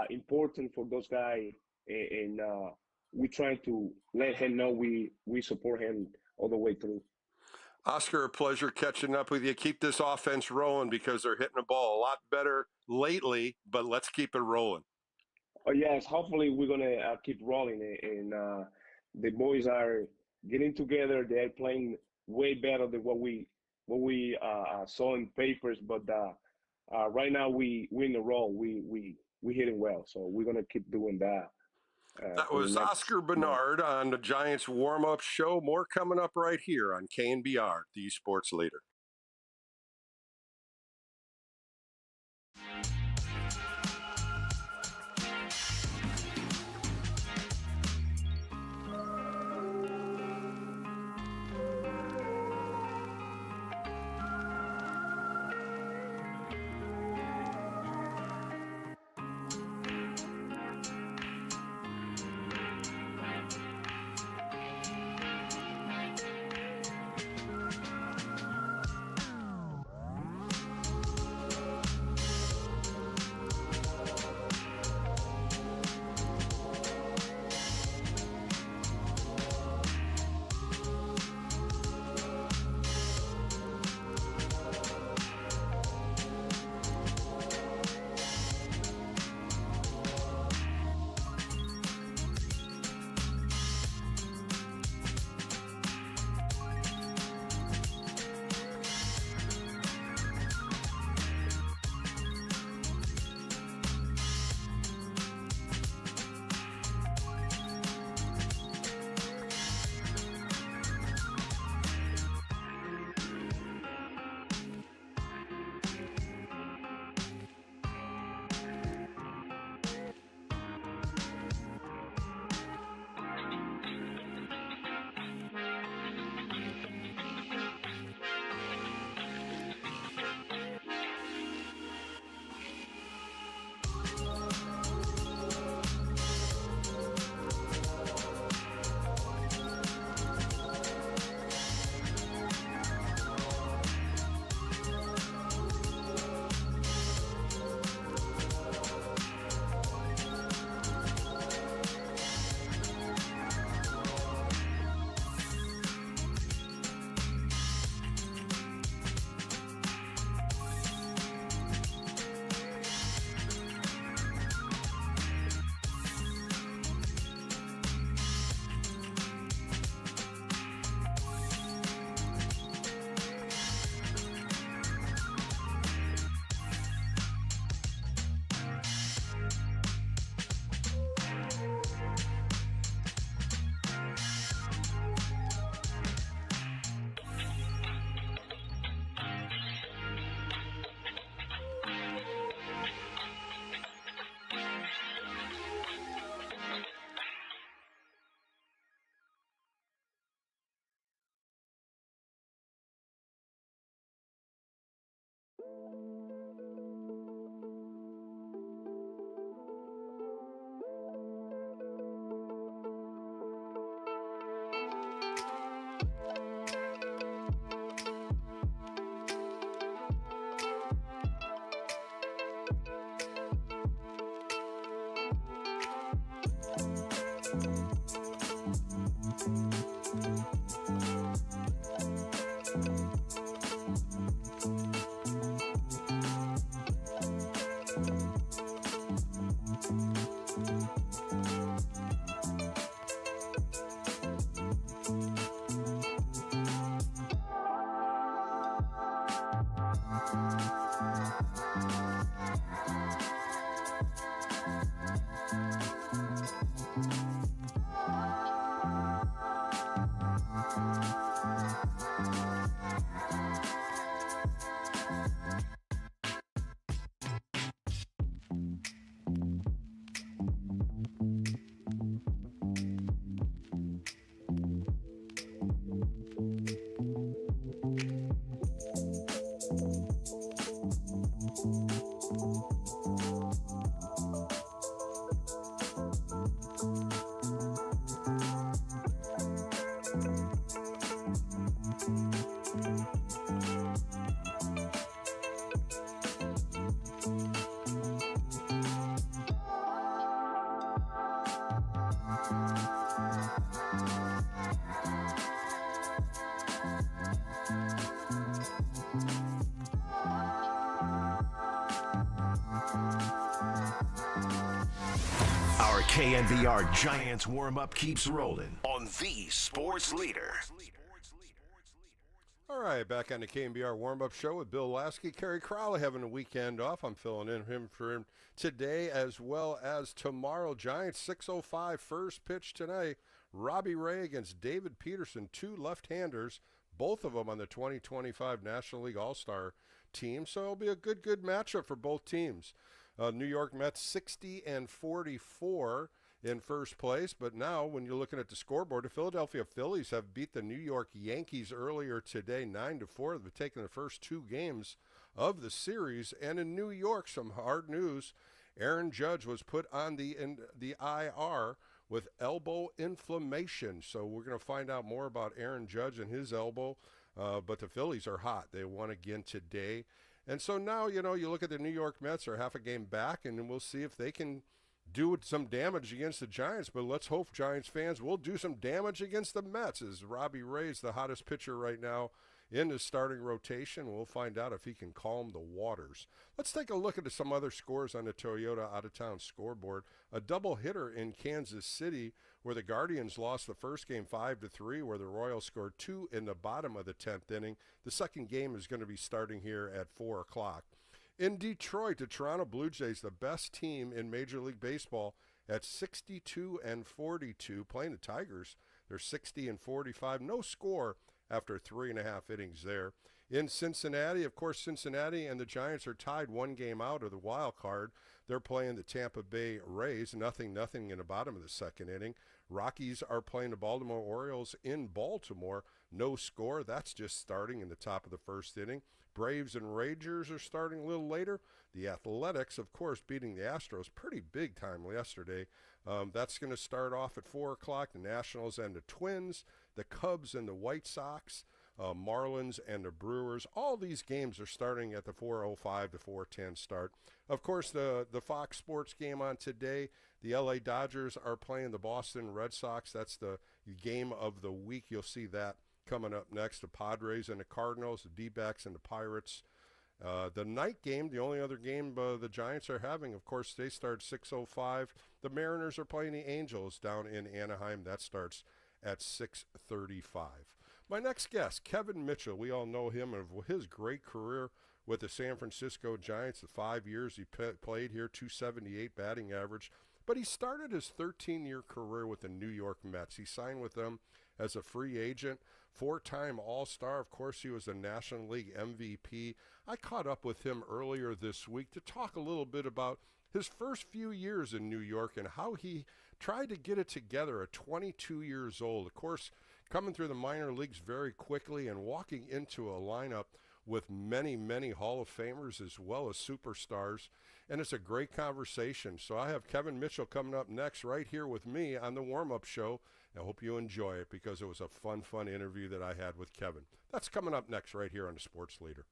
Speaker 5: important for those guys, and we try to let him know we support him all the way through.
Speaker 2: Oscar, a pleasure catching up with you. Keep this offense rolling because they're hitting the ball a lot better lately, but let's keep it rolling.
Speaker 5: Oh yes, hopefully we're gonna keep rolling, and the boys are getting together. They're playing way better than what we saw in papers. But right now we in the role. We hitting well, so we're gonna keep doing that.
Speaker 2: That
Speaker 5: For the
Speaker 2: was
Speaker 5: next
Speaker 2: Oscar
Speaker 5: month.
Speaker 2: Bernard on the Giants warm-up show. More coming up right here on KNBR, the sports leader.
Speaker 1: KNBR Giants warm-up keeps rolling on the Sports Leader.
Speaker 4: All right, back on the KNBR warm-up show with Bill Lasky. Kerry Crowley having a weekend off. I'm filling in for him today as well as tomorrow. Giants 6:05 first pitch tonight. Robbie Ray against David Peterson, two left-handers, both of them on the 2025 National League All-Star team. So it'll be a good matchup for both teams. New York Mets 60-44 in first place, but now when you're looking at the scoreboard, the Philadelphia Phillies have beat the New York Yankees earlier today 9-4. They've taken the first two games of the series, and in New York, some hard news. Aaron Judge was put on the IR with elbow inflammation, so we're going to find out more about Aaron Judge and his elbow, but the Phillies are hot. They won again today. And so now, you look at the New York Mets are half a game back, and then we'll see if they can do some damage against the Giants. But let's hope Giants fans will do some damage against the Mets, as Robbie Ray's the hottest pitcher right now in the starting rotation. We'll find out if he can calm the waters. Let's take a look at some other scores on the Toyota out-of-town scoreboard. A double hitter in Kansas City, where the Guardians lost the first game 5-3, where the Royals scored 2 in the bottom of the 10th inning. The second game is going to be starting here at 4 o'clock. In Detroit, the Toronto Blue Jays, the best team in Major League Baseball, at 62-42, playing the Tigers. They're 60-45, no score after 3.5 innings there. In Cincinnati, of course, Cincinnati and the Giants are tied one game out of the wild card. They're playing the Tampa Bay Rays, 0-0 in the bottom of the second inning. Rockies are playing the Baltimore Orioles in Baltimore. No score. That's just starting in the top of the first inning. Braves and Rangers are starting a little later. The Athletics, of course, beating the Astros pretty big time yesterday. That's going to start off at 4 o'clock. The Nationals and the Twins, the Cubs and the White Sox, Marlins and the Brewers. All these games are starting at the 4:05 to 4:10 start. Of course, the Fox Sports game on today, the LA Dodgers are playing the Boston Red Sox. That's the game of the week. You'll see that coming up next. The Padres and the Cardinals, the D-backs and the Pirates. The night game, the only other game the Giants are having, of course, they start 6:05. The Mariners are playing the Angels down in Anaheim. That starts at 6:35. My next guest, Kevin Mitchell. We all know him of his great career with the San Francisco Giants. The 5 years he played here, 278 batting average. But he started his 13-year career with the New York Mets. He signed with them as a free agent, 4-time All-Star. Of course, he was a National League MVP. I caught up with him earlier this week to talk a little bit about his first few years in New York and how he tried to get it together at 22 years old. Of course, coming through the minor leagues very quickly and walking into a lineup with many Hall of Famers as well as superstars. And it's a great conversation. So I have Kevin Mitchell coming up next right here with me on the warm-up show. I hope you enjoy it because it was a fun interview that I had with Kevin. That's coming up next right here on the Sports Leader.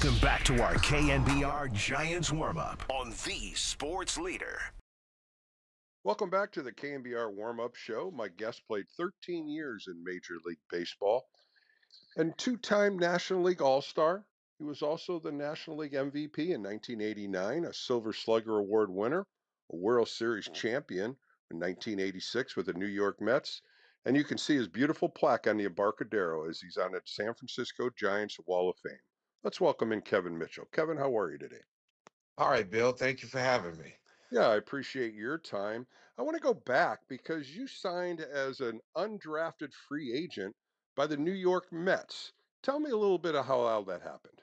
Speaker 1: Welcome back to our KNBR Giants warm-up on the Sports Leader.
Speaker 4: Welcome back to the KNBR warm-up show. My guest played 13 years in Major League Baseball and two-time National League All-Star. He was also the National League MVP in 1989, a Silver Slugger Award winner, a World Series champion in 1986 with the New York Mets. And you can see his beautiful plaque on the Embarcadero as he's on the San Francisco Giants Wall of Fame. Let's welcome in Kevin Mitchell. Kevin, how are you today?
Speaker 6: All right, Bill. Thank you for having me.
Speaker 4: Yeah, I appreciate your time. I want to go back because you signed as an undrafted free agent by the New York Mets. Tell me a little bit of how all that happened.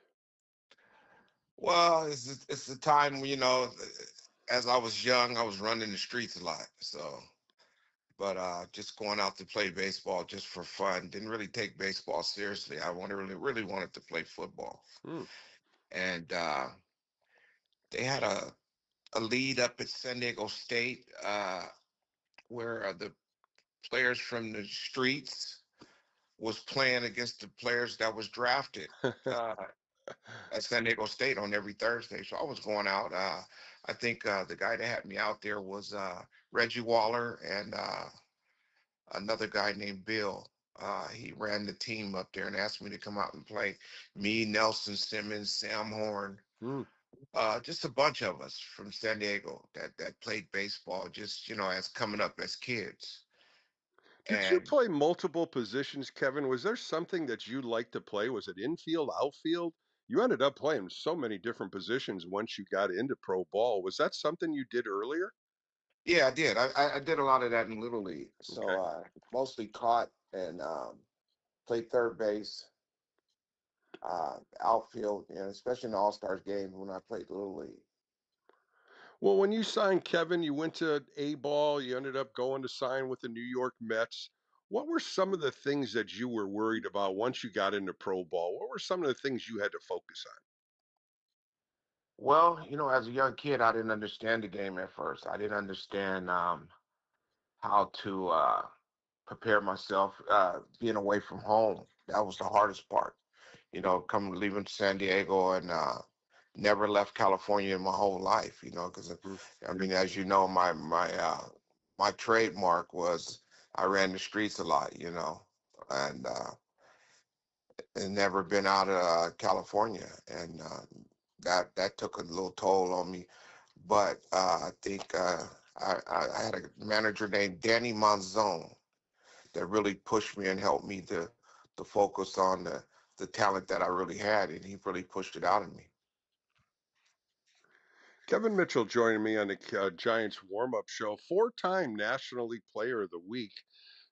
Speaker 6: Well, it's the time as I was young, I was running the streets a lot. So, but just going out to play baseball just for fun. Didn't really take baseball seriously. I really wanted to play football,
Speaker 4: Hmm.
Speaker 6: and they had a lead up at San Diego State where the players from the streets was playing against the players that was drafted. Uh, at San Diego State on every Thursday. So I was going out. I think the guy that had me out there was Reggie Waller and another guy named Bill. He ran the team up there and asked me to come out and play. Me, Nelson Simmons, Sam Horn,
Speaker 4: Hmm.
Speaker 6: just a bunch of us from San Diego that played baseball, just as coming up as kids.
Speaker 4: Did you
Speaker 6: And
Speaker 4: play multiple positions, Kevin? Was there something that you liked to play? Was it infield, outfield? You ended up playing so many different positions once you got into pro ball. Was that something you did earlier?
Speaker 6: yeah, I did. I did a lot of that in Little League. So
Speaker 4: Okay.
Speaker 6: mostly caught and played third base, outfield, especially in the All Stars games when I played Little League.
Speaker 4: Well, when you signed Kevin, you went to A ball, you ended up going to sign with the New York Mets. What were some of the things that you were worried about once you got into pro ball? What were some of the things you had to focus on?
Speaker 6: Well, as a young kid, I didn't understand the game at first. I didn't understand how to prepare myself being away from home. That was the hardest part. Leaving San Diego and never left California in my whole life. Because
Speaker 4: Mhm.
Speaker 6: I mean, as you know, my trademark was I ran the streets a lot. And never been out of California, and that took a little toll on me. But I think I had a manager named Danny Monzon that really pushed me and helped me to focus on the talent that I really had, and he really pushed it out of me.
Speaker 4: Kevin Mitchell joining me on the Giants warm up show, four-time National League Player of the Week.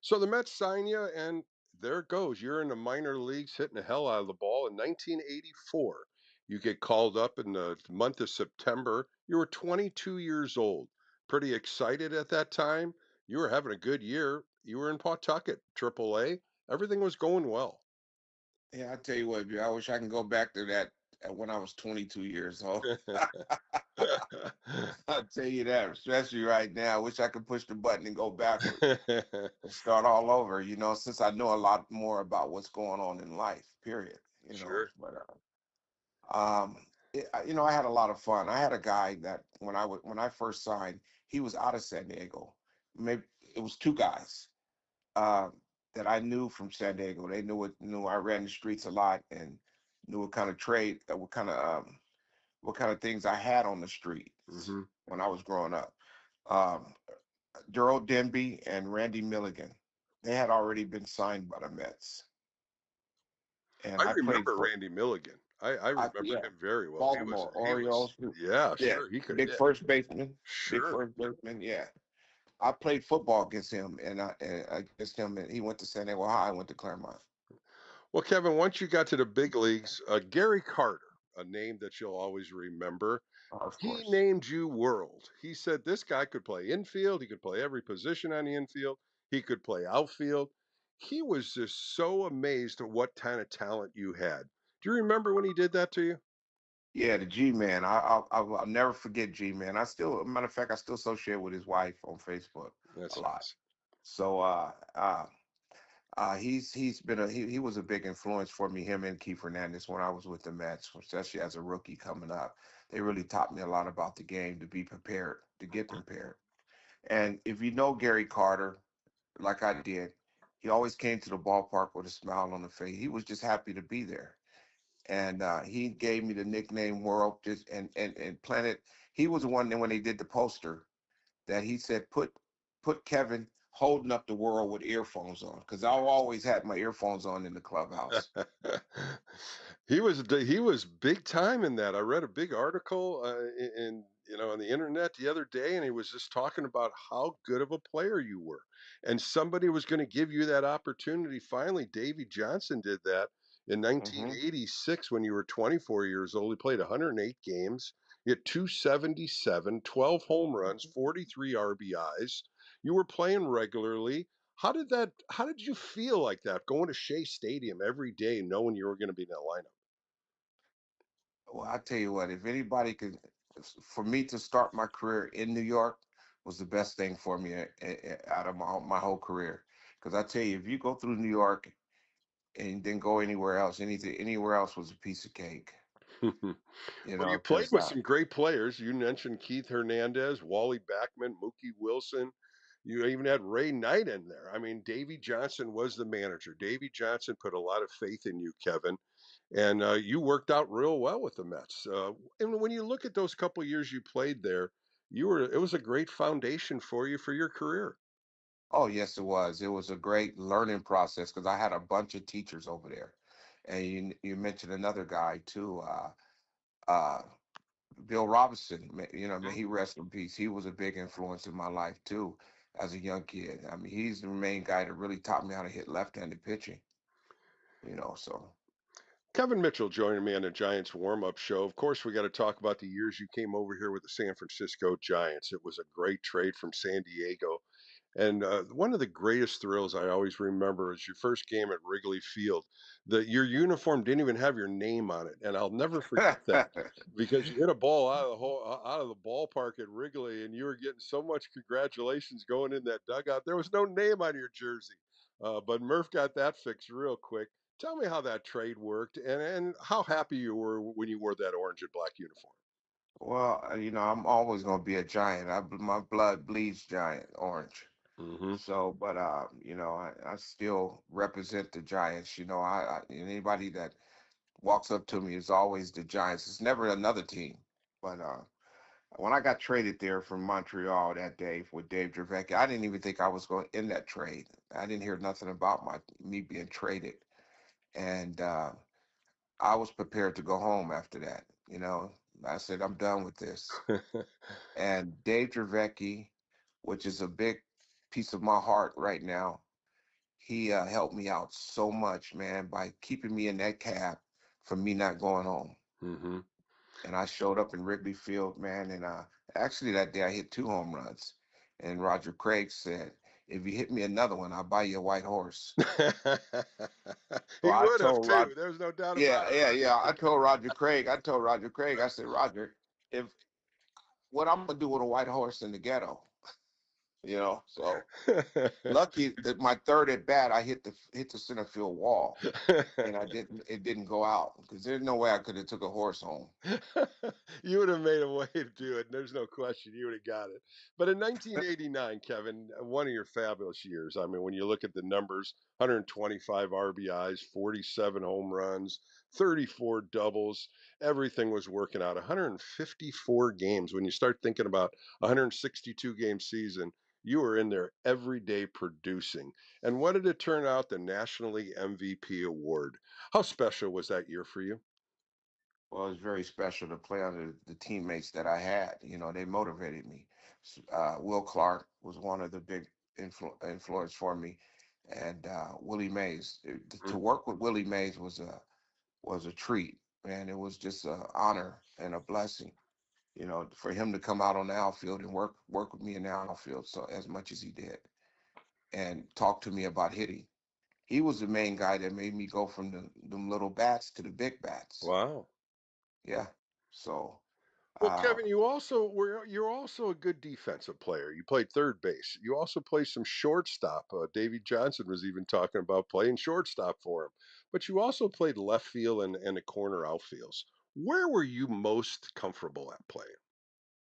Speaker 4: So the Mets sign you, and there it goes. You're in the minor leagues hitting the hell out of the ball. In 1984, you get called up in the month of September. You were 22 years old. Pretty excited at that time. You were having a good year. You were in Pawtucket, AAA. Everything was going well.
Speaker 6: Yeah, I tell you what, I wish I can go back to that when I was 22 years old. I'll tell you that, especially right now. I wish I could push the button and go backwards and start all over, since I know a lot more about what's going on in life, period.
Speaker 4: Sure.
Speaker 6: But um, I had a lot of fun. I had a guy that when I first signed, he was out of San Diego. Maybe it was two guys um, that I knew from San Diego. They knew I ran the streets a lot and knew what kind of things I had on the streets
Speaker 4: Hmm.
Speaker 6: when I was growing up. Um, Daryl Denby and Randy Milligan. They had already been signed by the Mets, and
Speaker 4: I
Speaker 6: I played
Speaker 4: remember
Speaker 6: for.
Speaker 4: Randy Milligan. I remember
Speaker 6: Yeah,
Speaker 4: him very well.
Speaker 6: Baltimore
Speaker 4: He was,
Speaker 6: Orioles.
Speaker 4: yeah,
Speaker 6: Yeah,
Speaker 4: sure, he could
Speaker 6: big
Speaker 4: hit.
Speaker 6: first baseman. Big
Speaker 4: Sure.
Speaker 6: first baseman. Yeah, I played football against him, and he went to San Diego High. I went to Claremont.
Speaker 4: Well, Kevin, once you got to the big leagues, Gary Carter, a name that you'll always remember,
Speaker 6: Of
Speaker 4: he
Speaker 6: course.
Speaker 4: named you World. He said this guy could play infield. He could play every position on the infield. He could play outfield. He was just so amazed at what kind of talent you had. Do you remember when he did that to you?
Speaker 6: Yeah, the G Man. I'll never forget G Man. Matter of fact, I still associate with his wife on Facebook
Speaker 4: That's
Speaker 6: a lot.
Speaker 4: nice.
Speaker 6: So He's been he was a big influence for me. Him and Keith Hernandez when I was with the Mets, especially as a rookie coming up. They really taught me a lot about the game to be prepared, to get prepared. And if you know Gary Carter, like I did, he always came to the ballpark with a smile on the face. He was just happy to be there. And he gave me the nickname World. Just and planted. He was the one that when they did the poster that he said put Kevin holding up the world with earphones on because I always had my earphones on in the clubhouse.
Speaker 2: He was big time in that. I read a big article on the internet the other day, and he was just talking about how good of a player you were, and somebody was going to give you that opportunity. Finally, Davy Johnson did that in
Speaker 6: Hmm.
Speaker 2: 1986 when you were 24 years old. He played 108 games. He had 277, 12 home runs, 43 RBIs. You were playing regularly. How did you feel like that going to Shea Stadium every day knowing you were going to be in that lineup?
Speaker 6: Well, I tell you what, if anybody could, for me to start my career in New York was the best thing for me out of my whole career. Because I tell you, if you go through New York and then go anywhere else, anywhere else was a piece of cake. You
Speaker 2: Well,
Speaker 6: know,
Speaker 2: you played
Speaker 6: because
Speaker 2: with some great players. You mentioned Keith Hernandez, Wally Backman, Mookie Wilson. You even had Ray Knight in there. I mean, Davy Johnson was the manager. Davy Johnson put a lot of faith in you, Kevin, and you worked out real well with the Mets. And when you look at those couple years you played there, it was a great foundation for you for your career.
Speaker 6: oh yes, it was. It was a great learning process because I had a bunch of teachers over there, and you mentioned another guy too, uh, Bill Robinson. May he rest in peace. He was a big influence in my life too, as a young kid. I mean, he's the main guy that really taught me how to hit left-handed pitching. So
Speaker 2: Kevin Mitchell joining me on the Giants warm up show. Of course, we got to talk about the years you came over here with the San Francisco Giants. It was a great trade from San Diego. And one of the greatest thrills I always remember is your first game at Wrigley Field. Your uniform didn't even have your name on it, and I'll never forget that because you hit a ball out of the ballpark at Wrigley, and you were getting so much congratulations going in that dugout. There was no name on your jersey, but Murph got that fixed real quick. Tell me how that trade worked, and how happy you were when you wore that orange and black uniform.
Speaker 6: well, I'm always going to be a Giant. My blood bleeds Giant orange.
Speaker 2: Hmm.
Speaker 6: So, but I still represent the Giants. Anybody that walks up to me is always the Giants. It's never another team. But when I got traded there from Montreal that day with Dave Dravecki, I didn't even think I was going to end that trade. I didn't hear nothing about me being traded, and I was prepared to go home after that. I said I'm done with this. And Dave Dravecki, which is a big piece of my heart right now, he helped me out so much, man, by keeping me in that cab from me not going home.
Speaker 2: Hmm.
Speaker 6: And I showed up in Wrigley Field, man, and actually that day I hit 2 home runs. And Roger Craig said, "If you hit me another one, I'll buy you a white horse." So
Speaker 2: He
Speaker 6: I
Speaker 2: would have
Speaker 6: told Roger,
Speaker 2: too. There's no doubt about
Speaker 6: yeah,
Speaker 2: it,
Speaker 6: yeah,
Speaker 2: Roger.
Speaker 6: yeah. I told Roger Craig, I said, Roger, if what I'm gonna do with a white horse in the ghetto, so lucky that my third at bat, I hit the center field wall, and it didn't go out because there's no way I could have took a horse home.
Speaker 2: You would have made a way to do it. There's no question you would have got it. But in 1989, Kevin, one of your fabulous years. I mean, when you look at the numbers, 125 RBIs, 47 home runs, 34 doubles, everything was working out. 154 games. When you start thinking about 162 game season, you were in there every day producing. And what did it turn out? The National League MVP award. How special was that year for you?
Speaker 6: Well, it was very special to play under the teammates that I had. They motivated me. Will Clark was one of the big influence for me, and Willie Mays. To work with Willie Mays was a treat, man. It was just an honor and a blessing. For him to come out on the outfield and work with me in the outfield so as much as he did, and talk to me about hitting. He was the main guy that made me go from them little bats to the big bats.
Speaker 2: Wow.
Speaker 6: Yeah. So
Speaker 4: Well,
Speaker 6: Uh,
Speaker 4: Kevin, you're also a good defensive player. You played third base. You also play some shortstop. Davy Johnson was even talking about playing shortstop for him. But you also played left field and a corner outfields. Where were you most comfortable at playing?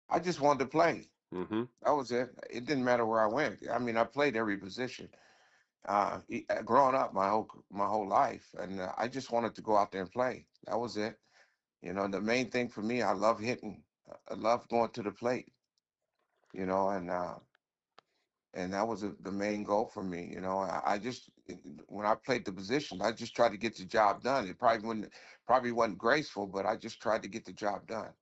Speaker 6: I just wanted to play.
Speaker 4: Hmm.
Speaker 6: That was it. It didn't matter where I went. I mean, I played every position. Growing up my whole life, and I just wanted to go out there and play. That was it. The main thing for me, I love hitting. I love going to the plate. And that was the main goal for me. I just when I played the position, I just tried to get the job done. It probably wasn't graceful, but I just tried to get the job done.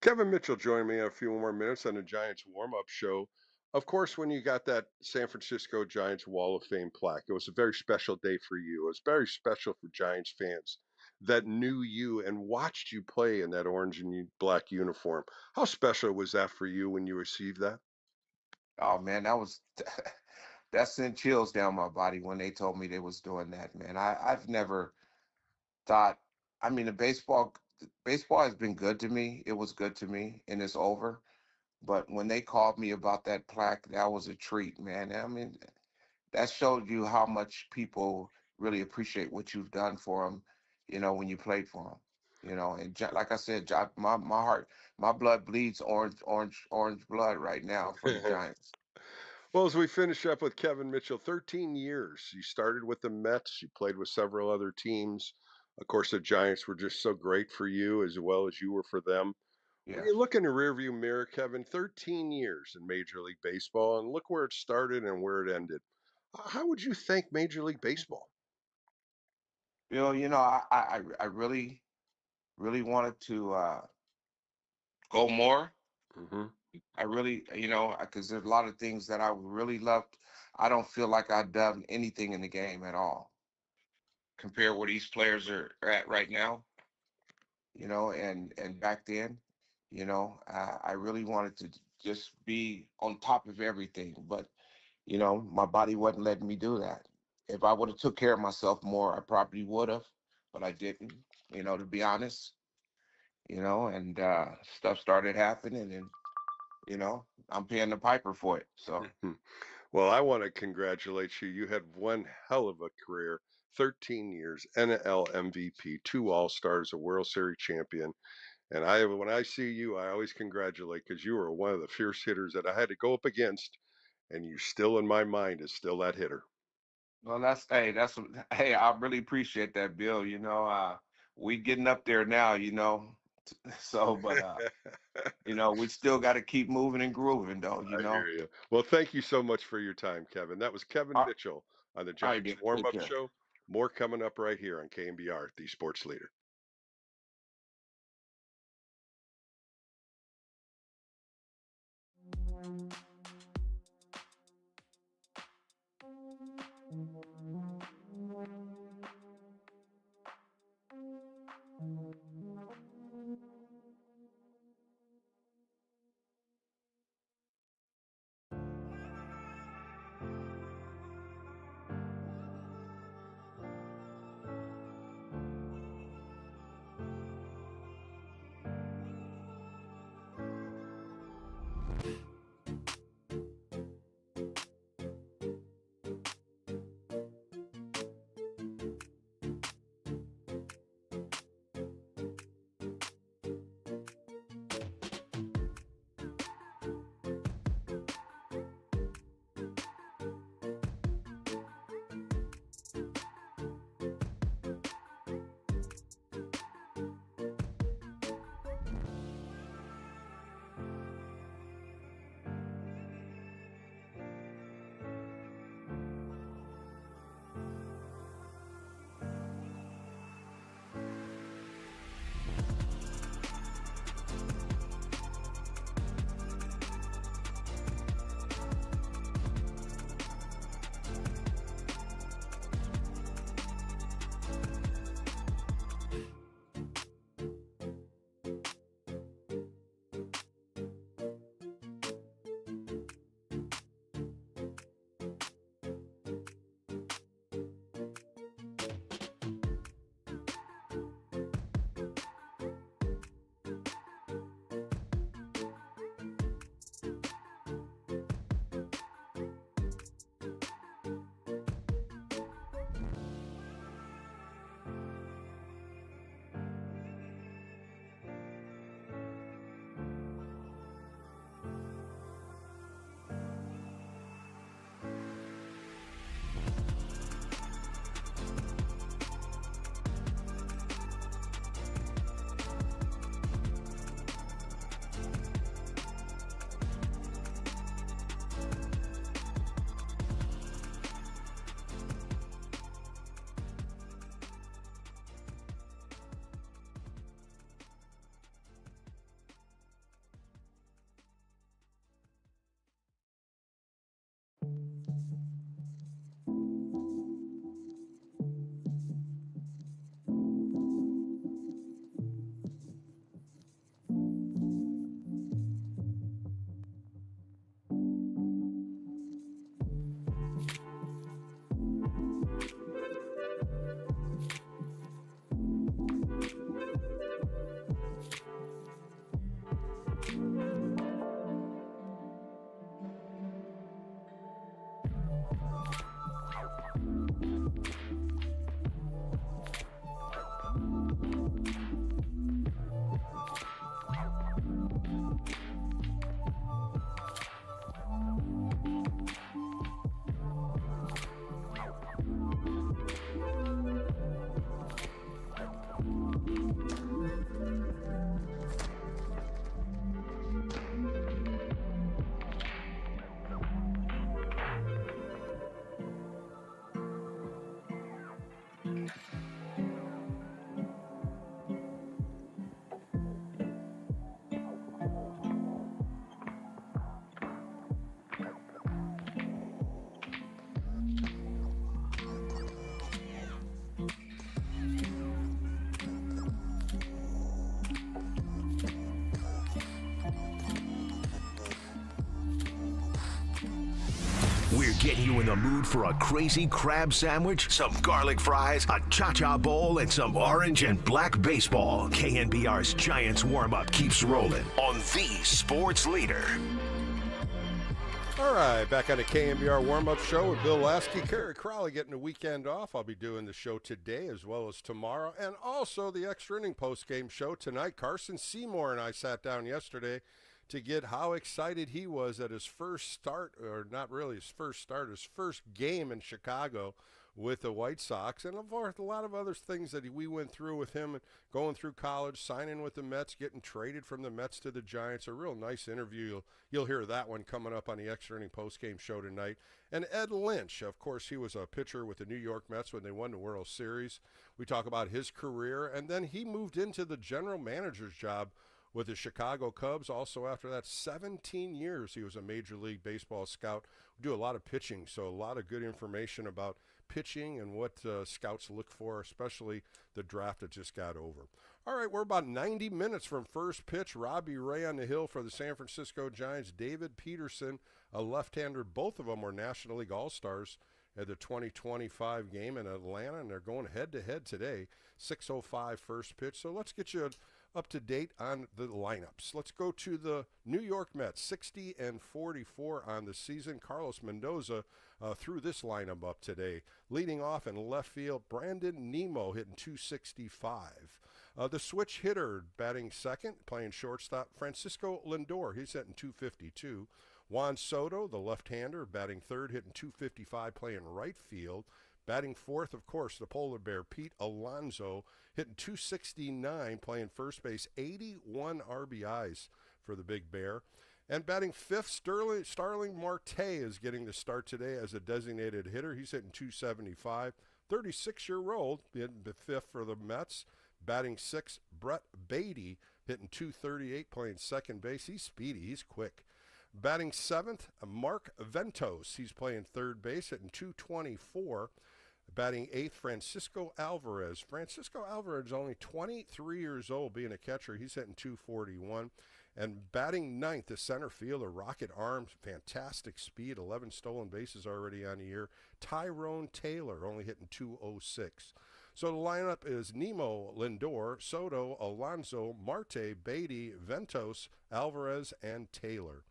Speaker 4: Kevin Mitchell joined me in a few more minutes on the Giants warm-up show. Of course, when you got that San Francisco Giants Wall of Fame plaque, it was a very special day for you. It was very special for Giants fans that knew you and watched you play in that orange and black uniform. How special was that for you when you received that?
Speaker 6: Oh man, that sent chills down my body when they told me they was doing that, man. I've never thought. I mean, the baseball has been good to me. It was good to me, and it's over. But when they called me about that plaque, that was a treat, man. I mean, that showed you how much people really appreciate what you've done for them, when you played for them. And like I said, my heart, my blood bleeds orange, orange, orange blood right now for the Giants.
Speaker 4: Well, as we finish up with Kevin Mitchell, 13 years. You started with the Mets, you played with several other teams. Of course, the Giants were just so great for you as well as you were for them. When you
Speaker 6: Yes.
Speaker 4: look in the rearview mirror, Kevin, 13 years in Major League Baseball, and look where it started and where it ended. How would you thank Major League Baseball?
Speaker 6: I really, really wanted to go more.
Speaker 4: Hmm.
Speaker 6: I really, because there's a lot of things that I really loved. I don't feel like I've done anything in the game at all compared where these players are at right now. And back then, I really wanted to just be on top of everything, but my body wasn't letting me do that. If I would have took care of myself more, I probably would have, but I didn't. To be honest, and stuff started happening, and I'm paying the piper for it. So.
Speaker 4: Well, I want to congratulate you. You had one hell of a career, 13 years, NL MVP, two All Stars, a World Series champion. And when I see you, I always congratulate because you were one of the fierce hitters that I had to go up against, and you still in my mind is still that hitter.
Speaker 6: Well, hey, I really appreciate that, Bill. We getting up there now, So, but we still got to keep moving and grooving, though.
Speaker 4: I hear you. Well, thank you so much for your time, Kevin. That was Kevin
Speaker 6: All
Speaker 4: Mitchell on the
Speaker 6: right,
Speaker 4: Giants
Speaker 6: Bill.
Speaker 4: warm
Speaker 6: Take
Speaker 4: up
Speaker 6: care.
Speaker 4: show. More coming up right here on KNBR, the sports leader.
Speaker 1: Getting you in the mood for a crazy crab sandwich, some garlic fries, a cha-cha bowl, and some orange and black baseball. KNBR's Giants warm-up keeps rolling on the sports leader.
Speaker 4: All right, back on the KNBR warm-up show with Bill Lasky. Kerry Crowley getting the weekend off. I'll be doing the show today as well as tomorrow, and also the extra inning post-game show tonight. Carson Seymour and I sat down yesterday to get how excited he was at his first start, or not really his first start, his first game in Chicago with the White Sox, and of course a lot of other things that we went through with him, going through college, signing with the Mets, getting traded from the Mets to the Giants. A real nice interview. You'll hear that one coming up on the extra inning postgame show tonight. And Ed Lynch, of course, he was a pitcher with the New York Mets when they won the World Series. We talk about his career, and then he moved into the general manager's job with the Chicago Cubs. Also, after that, 17 years, he was a Major League Baseball scout. We do a lot of pitching, so a lot of good information about pitching and what scouts look for, especially the draft that just got over. All right, we're about 90 minutes from first pitch. Robbie Ray on the hill for the San Francisco Giants. David Peterson, a left-hander. Both of them were National League All-Stars at the 2025 game in Atlanta, and they're going head-to-head today. 6:05 first pitch. So let's get you up to date on the lineups. Let's go to the New York Mets, 60-44 on the season. Carlos Mendoza threw this lineup up today. Leading off in left field, Brandon Nimmo hitting 265. The switch hitter batting second, playing shortstop, Francisco Lindor. He's hitting 252. Juan Soto, the left-hander, batting third, hitting 255, playing right field. Batting fourth, of course, the polar bear, Pete Alonso, hitting 269, playing first base, 81 RBIs for the big bear. And batting fifth, Starling Marte is getting the start today as a designated hitter. He's hitting 275. 36-year-old, hitting the fifth for the Mets. Batting sixth, Brett Beatty, hitting 238, playing second base. He's speedy. He's quick. Batting seventh, Mark Ventos. He's playing third base, hitting 224. Batting eighth, Francisco Alvarez. Francisco Alvarez is only 23 years old, being a catcher. He's hitting 241. And batting ninth, the center fielder, Rocket Arms, fantastic speed, 11 stolen bases already on the year. Tyrone Taylor, only hitting 206. So the lineup is Nimmo, Lindor, Soto, Alonso, Marte, Beatty, Ventos, Alvarez, and Taylor.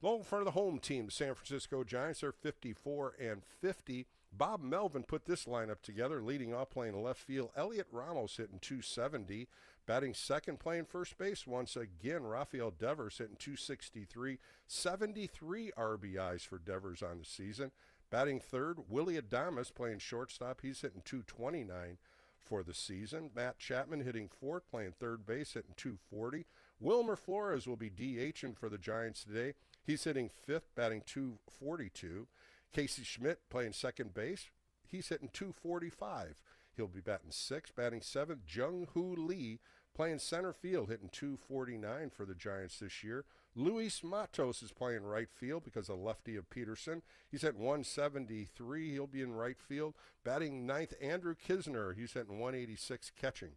Speaker 4: Low in front of the home team, the San Francisco Giants, are 54-50. Bob Melvin put this lineup together, leading off playing left field. Elliot Ramos hitting 270. Batting second, playing first base once again, Rafael Devers hitting 263. 73 RBIs for Devers on the season. Batting third, Willie Adames playing shortstop. He's hitting 229 for the season. Matt Chapman hitting fourth, playing third base, hitting 240. Wilmer Flores will be DHing for the Giants today. He's hitting fifth, batting 242. Casey Schmidt playing second base. He's hitting 245. He'll be batting sixth. Batting seventh, Jung-Hoo Lee playing center field, hitting 249 for the Giants this year. Luis Matos is playing right field because of lefty of Peterson. He's hitting 173. He'll be in right field. Batting ninth, Andrew Kisner. He's hitting 186 catching.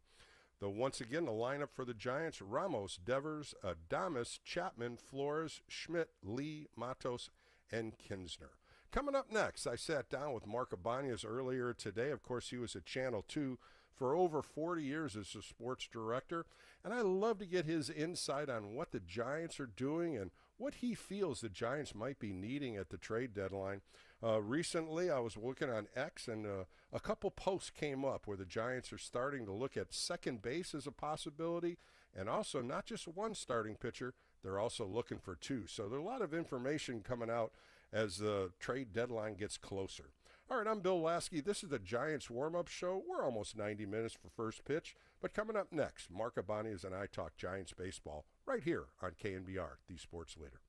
Speaker 4: Though once again, the lineup for the Giants, Ramos, Devers, Adames, Chapman, Flores, Schmidt, Lee, Matos, and Kinsner. Coming up next, I sat down with Mark Ibanez earlier today. Of course, he was at Channel 2 for over 40 years as a sports director, and I love to get his insight on what the Giants are doing and what he feels the Giants might be needing at the trade deadline. Recently, I was looking on X, and a couple posts came up where the Giants are starting to look at second base as a possibility, and also not just one starting pitcher, they're also looking for two. So there's a lot of information coming out as the trade deadline gets closer. All right, I'm Bill Lasky. This is the Giants warm-up show. We're almost 90 minutes for first pitch, but coming up next, Mark Ibanez and I talk Giants baseball right here on KNBR, the sports leader.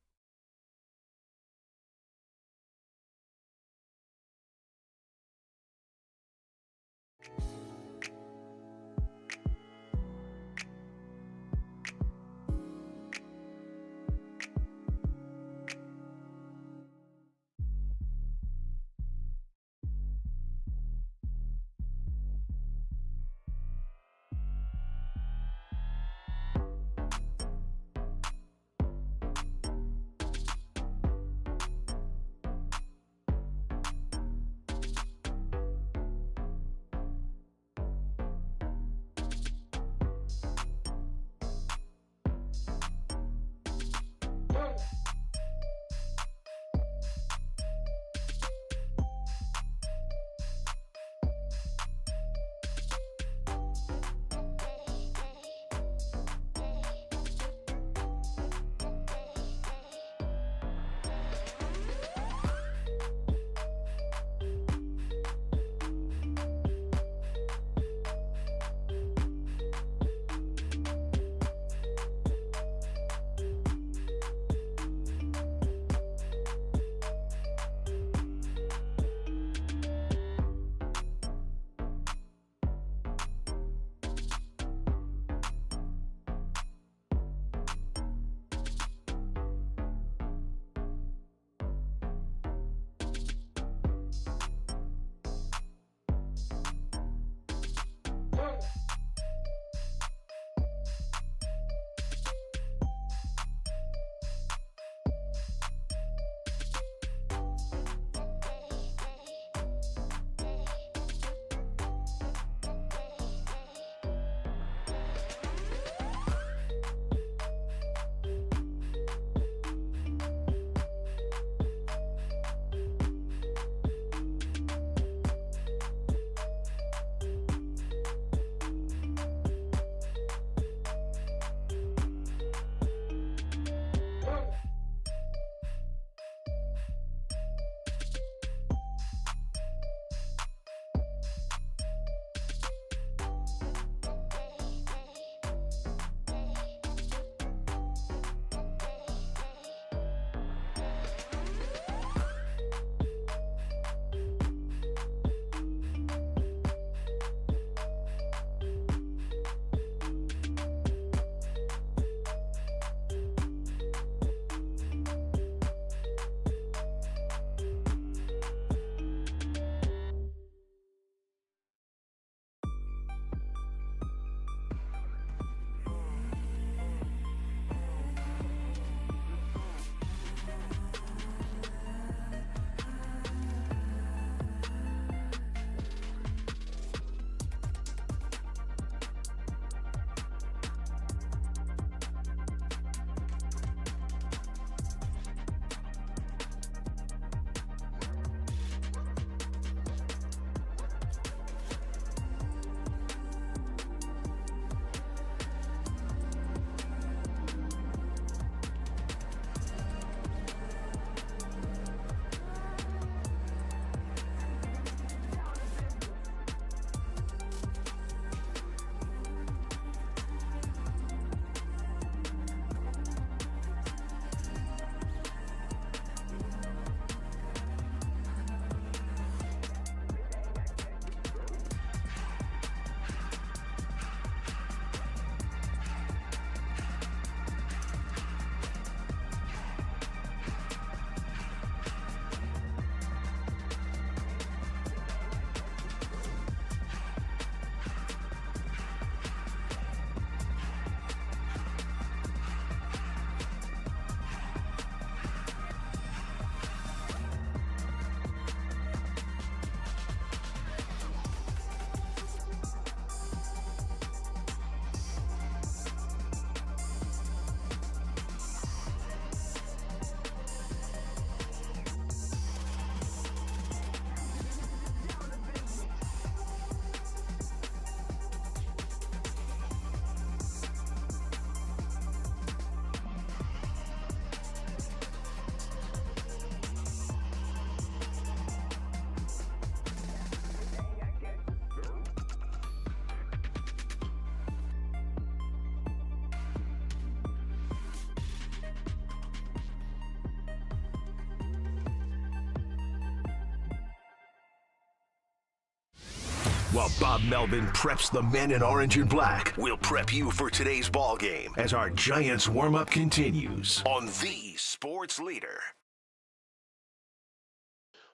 Speaker 1: While Bob Melvin preps the men in orange and black, we'll prep you for today's ball game as our Giants warm-up continues on the Sports Leader.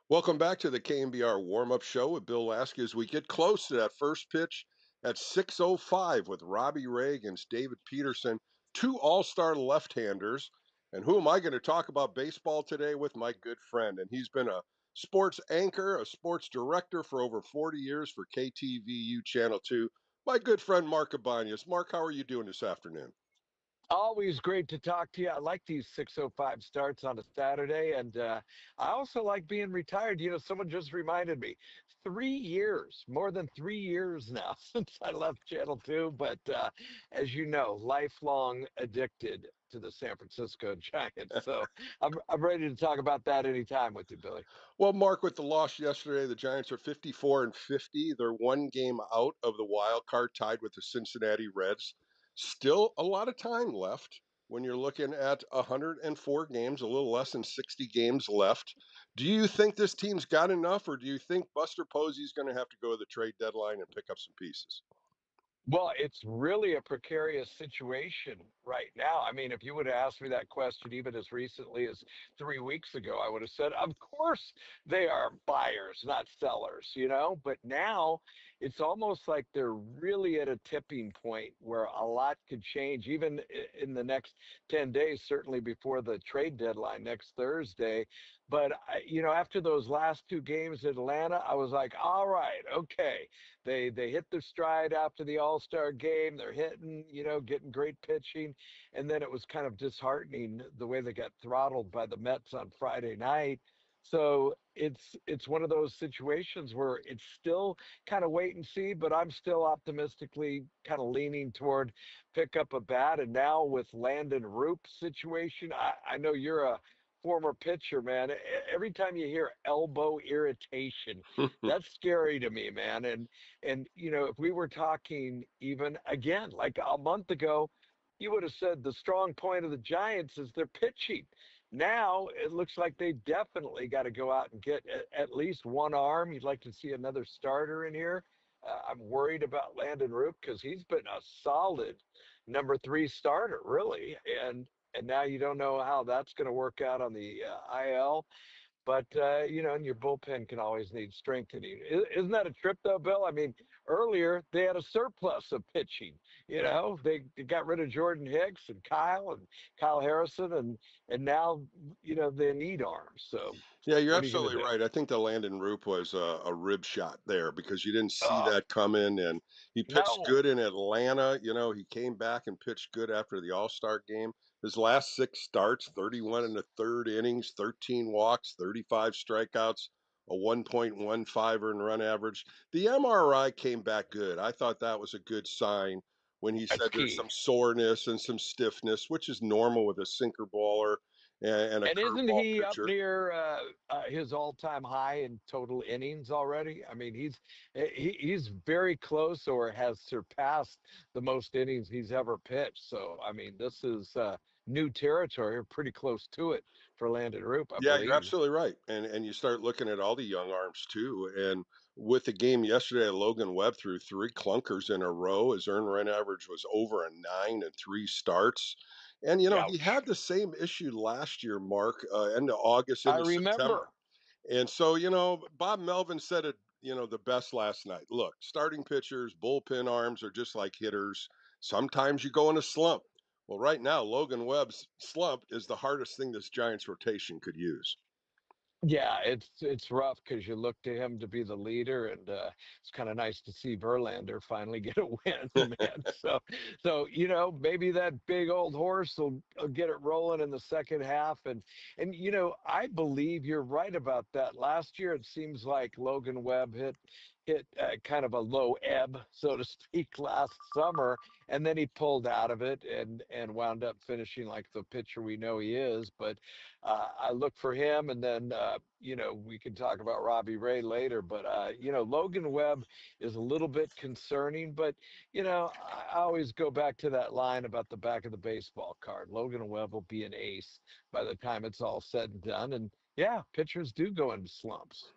Speaker 4: Welcome back to the KNBR warm-up show with Bill Lasky as we get close to that first pitch at 6:05 with Robbie Ray against David Peterson, two all-star left-handers. And who am I going to talk about baseball today with? My good friend. And he's been a sports anchor, a sports director for over 40 years for KTVU Channel 2. My good friend Mark Ibanez. Mark, how are you doing this afternoon?
Speaker 7: Always great to talk to you. I like these 6:05 starts on a Saturday, and I also like being retired. Someone just reminded me, 3 years, more than 3 years now since I left Channel 2. But as you know, lifelong addicted to the San Francisco Giants. So I'm ready to talk about that anytime with you, Billy.
Speaker 4: Well, Mark, with the loss yesterday, the Giants are 54-50. They're one game out of the wild card, tied with the Cincinnati Reds. Still a lot of time left when you're looking at 104 games, a little less than 60 games left. Do you think this team's got enough, or do you think Buster Posey's going to have to go to the trade deadline and pick up some pieces?
Speaker 7: Well, it's really a precarious situation right now. I mean, if you would have asked me that question even as recently as 3 weeks ago, I would have said, of course they are buyers, not sellers. But now it's almost like they're really at a tipping point where a lot could change, even in the next 10 days, certainly before the trade deadline next Thursday. But, after those last two games in Atlanta, I was like, all right, okay. They hit their stride after the All-Star game. They're hitting, getting great pitching. And then it was kind of disheartening the way they got throttled by the Mets on Friday night. So it's one of those situations where it's still kind of wait and see, but I'm still optimistically kind of leaning toward pick up a bat. And now with Landon Roop's situation, I know you're a former pitcher, man. Every time you hear elbow irritation, that's scary to me, man. And if we were talking even again like a month ago, you would have said the strong point of the Giants is their pitching. Now it looks like they definitely got to go out and get at least one arm. You'd like to see another starter in here. I'm worried about Landon Roop because he's been a solid number three starter, really, and now you don't know how that's going to work out on the IL. But and your bullpen can always need strengthening. Isn't that a trip, though, Bill? I mean, earlier they had a surplus of pitching. They got rid of Jordan Hicks and Kyle Harrison, and now they need arms. So
Speaker 4: Yeah, you're
Speaker 7: what are you going
Speaker 4: absolutely
Speaker 7: to do?
Speaker 4: right. I think the Landon Roop was a rib shot there because you didn't see
Speaker 7: Oh
Speaker 4: that coming, and he pitched
Speaker 7: no,
Speaker 4: good in Atlanta. He came back and pitched good after the All-Star game. His last six starts, 31 in the third innings, 13 walks, 35 strikeouts, a 1.15 earned run average. The MRI came back good. I thought that was a good sign when he
Speaker 7: that's
Speaker 4: said there's
Speaker 7: key.
Speaker 4: some soreness and some stiffness, which is normal with a sinker baller and a
Speaker 7: And isn't
Speaker 4: curveball
Speaker 7: he up
Speaker 4: pitcher.
Speaker 7: near his all-time high in total innings already? I mean, he's very close or has surpassed the most innings he's ever pitched. So, I mean, this is new territory, or pretty close to it for Landon Roop, I
Speaker 4: Yeah, you're
Speaker 7: believe.
Speaker 4: absolutely right. And you start looking at all the young arms too. And with the game yesterday, Logan Webb threw three clunkers in a row. His earned run average was over a 9 in 3 starts. And he
Speaker 7: Ouch.
Speaker 4: had the same issue last year, Mark, end of August
Speaker 7: I
Speaker 4: into September.
Speaker 7: remember.
Speaker 4: And so, Bob Melvin said it, the best last night. Look, starting pitchers, bullpen arms are just like hitters. Sometimes you go in a slump. Well, right now, Logan Webb's slump is the hardest thing this Giants rotation could use.
Speaker 7: Yeah, it's rough because you look to him to be the leader, and it's kind of nice to see Verlander finally get a win, man. So maybe that big old horse will get it rolling in the second half, and I believe you're right about that. Last year, it seems like Logan Webb hit kind of a low ebb, so to speak, last summer, and then he pulled out of it and wound up finishing like the pitcher we know he is, but. I look for him, and then we can talk about Robbie Ray later. But Logan Webb is a little bit concerning. But I always go back to that line about the back of the baseball card. Logan Webb will be an ace by the time it's all said and done, and Yeah, pitchers do go into slumps.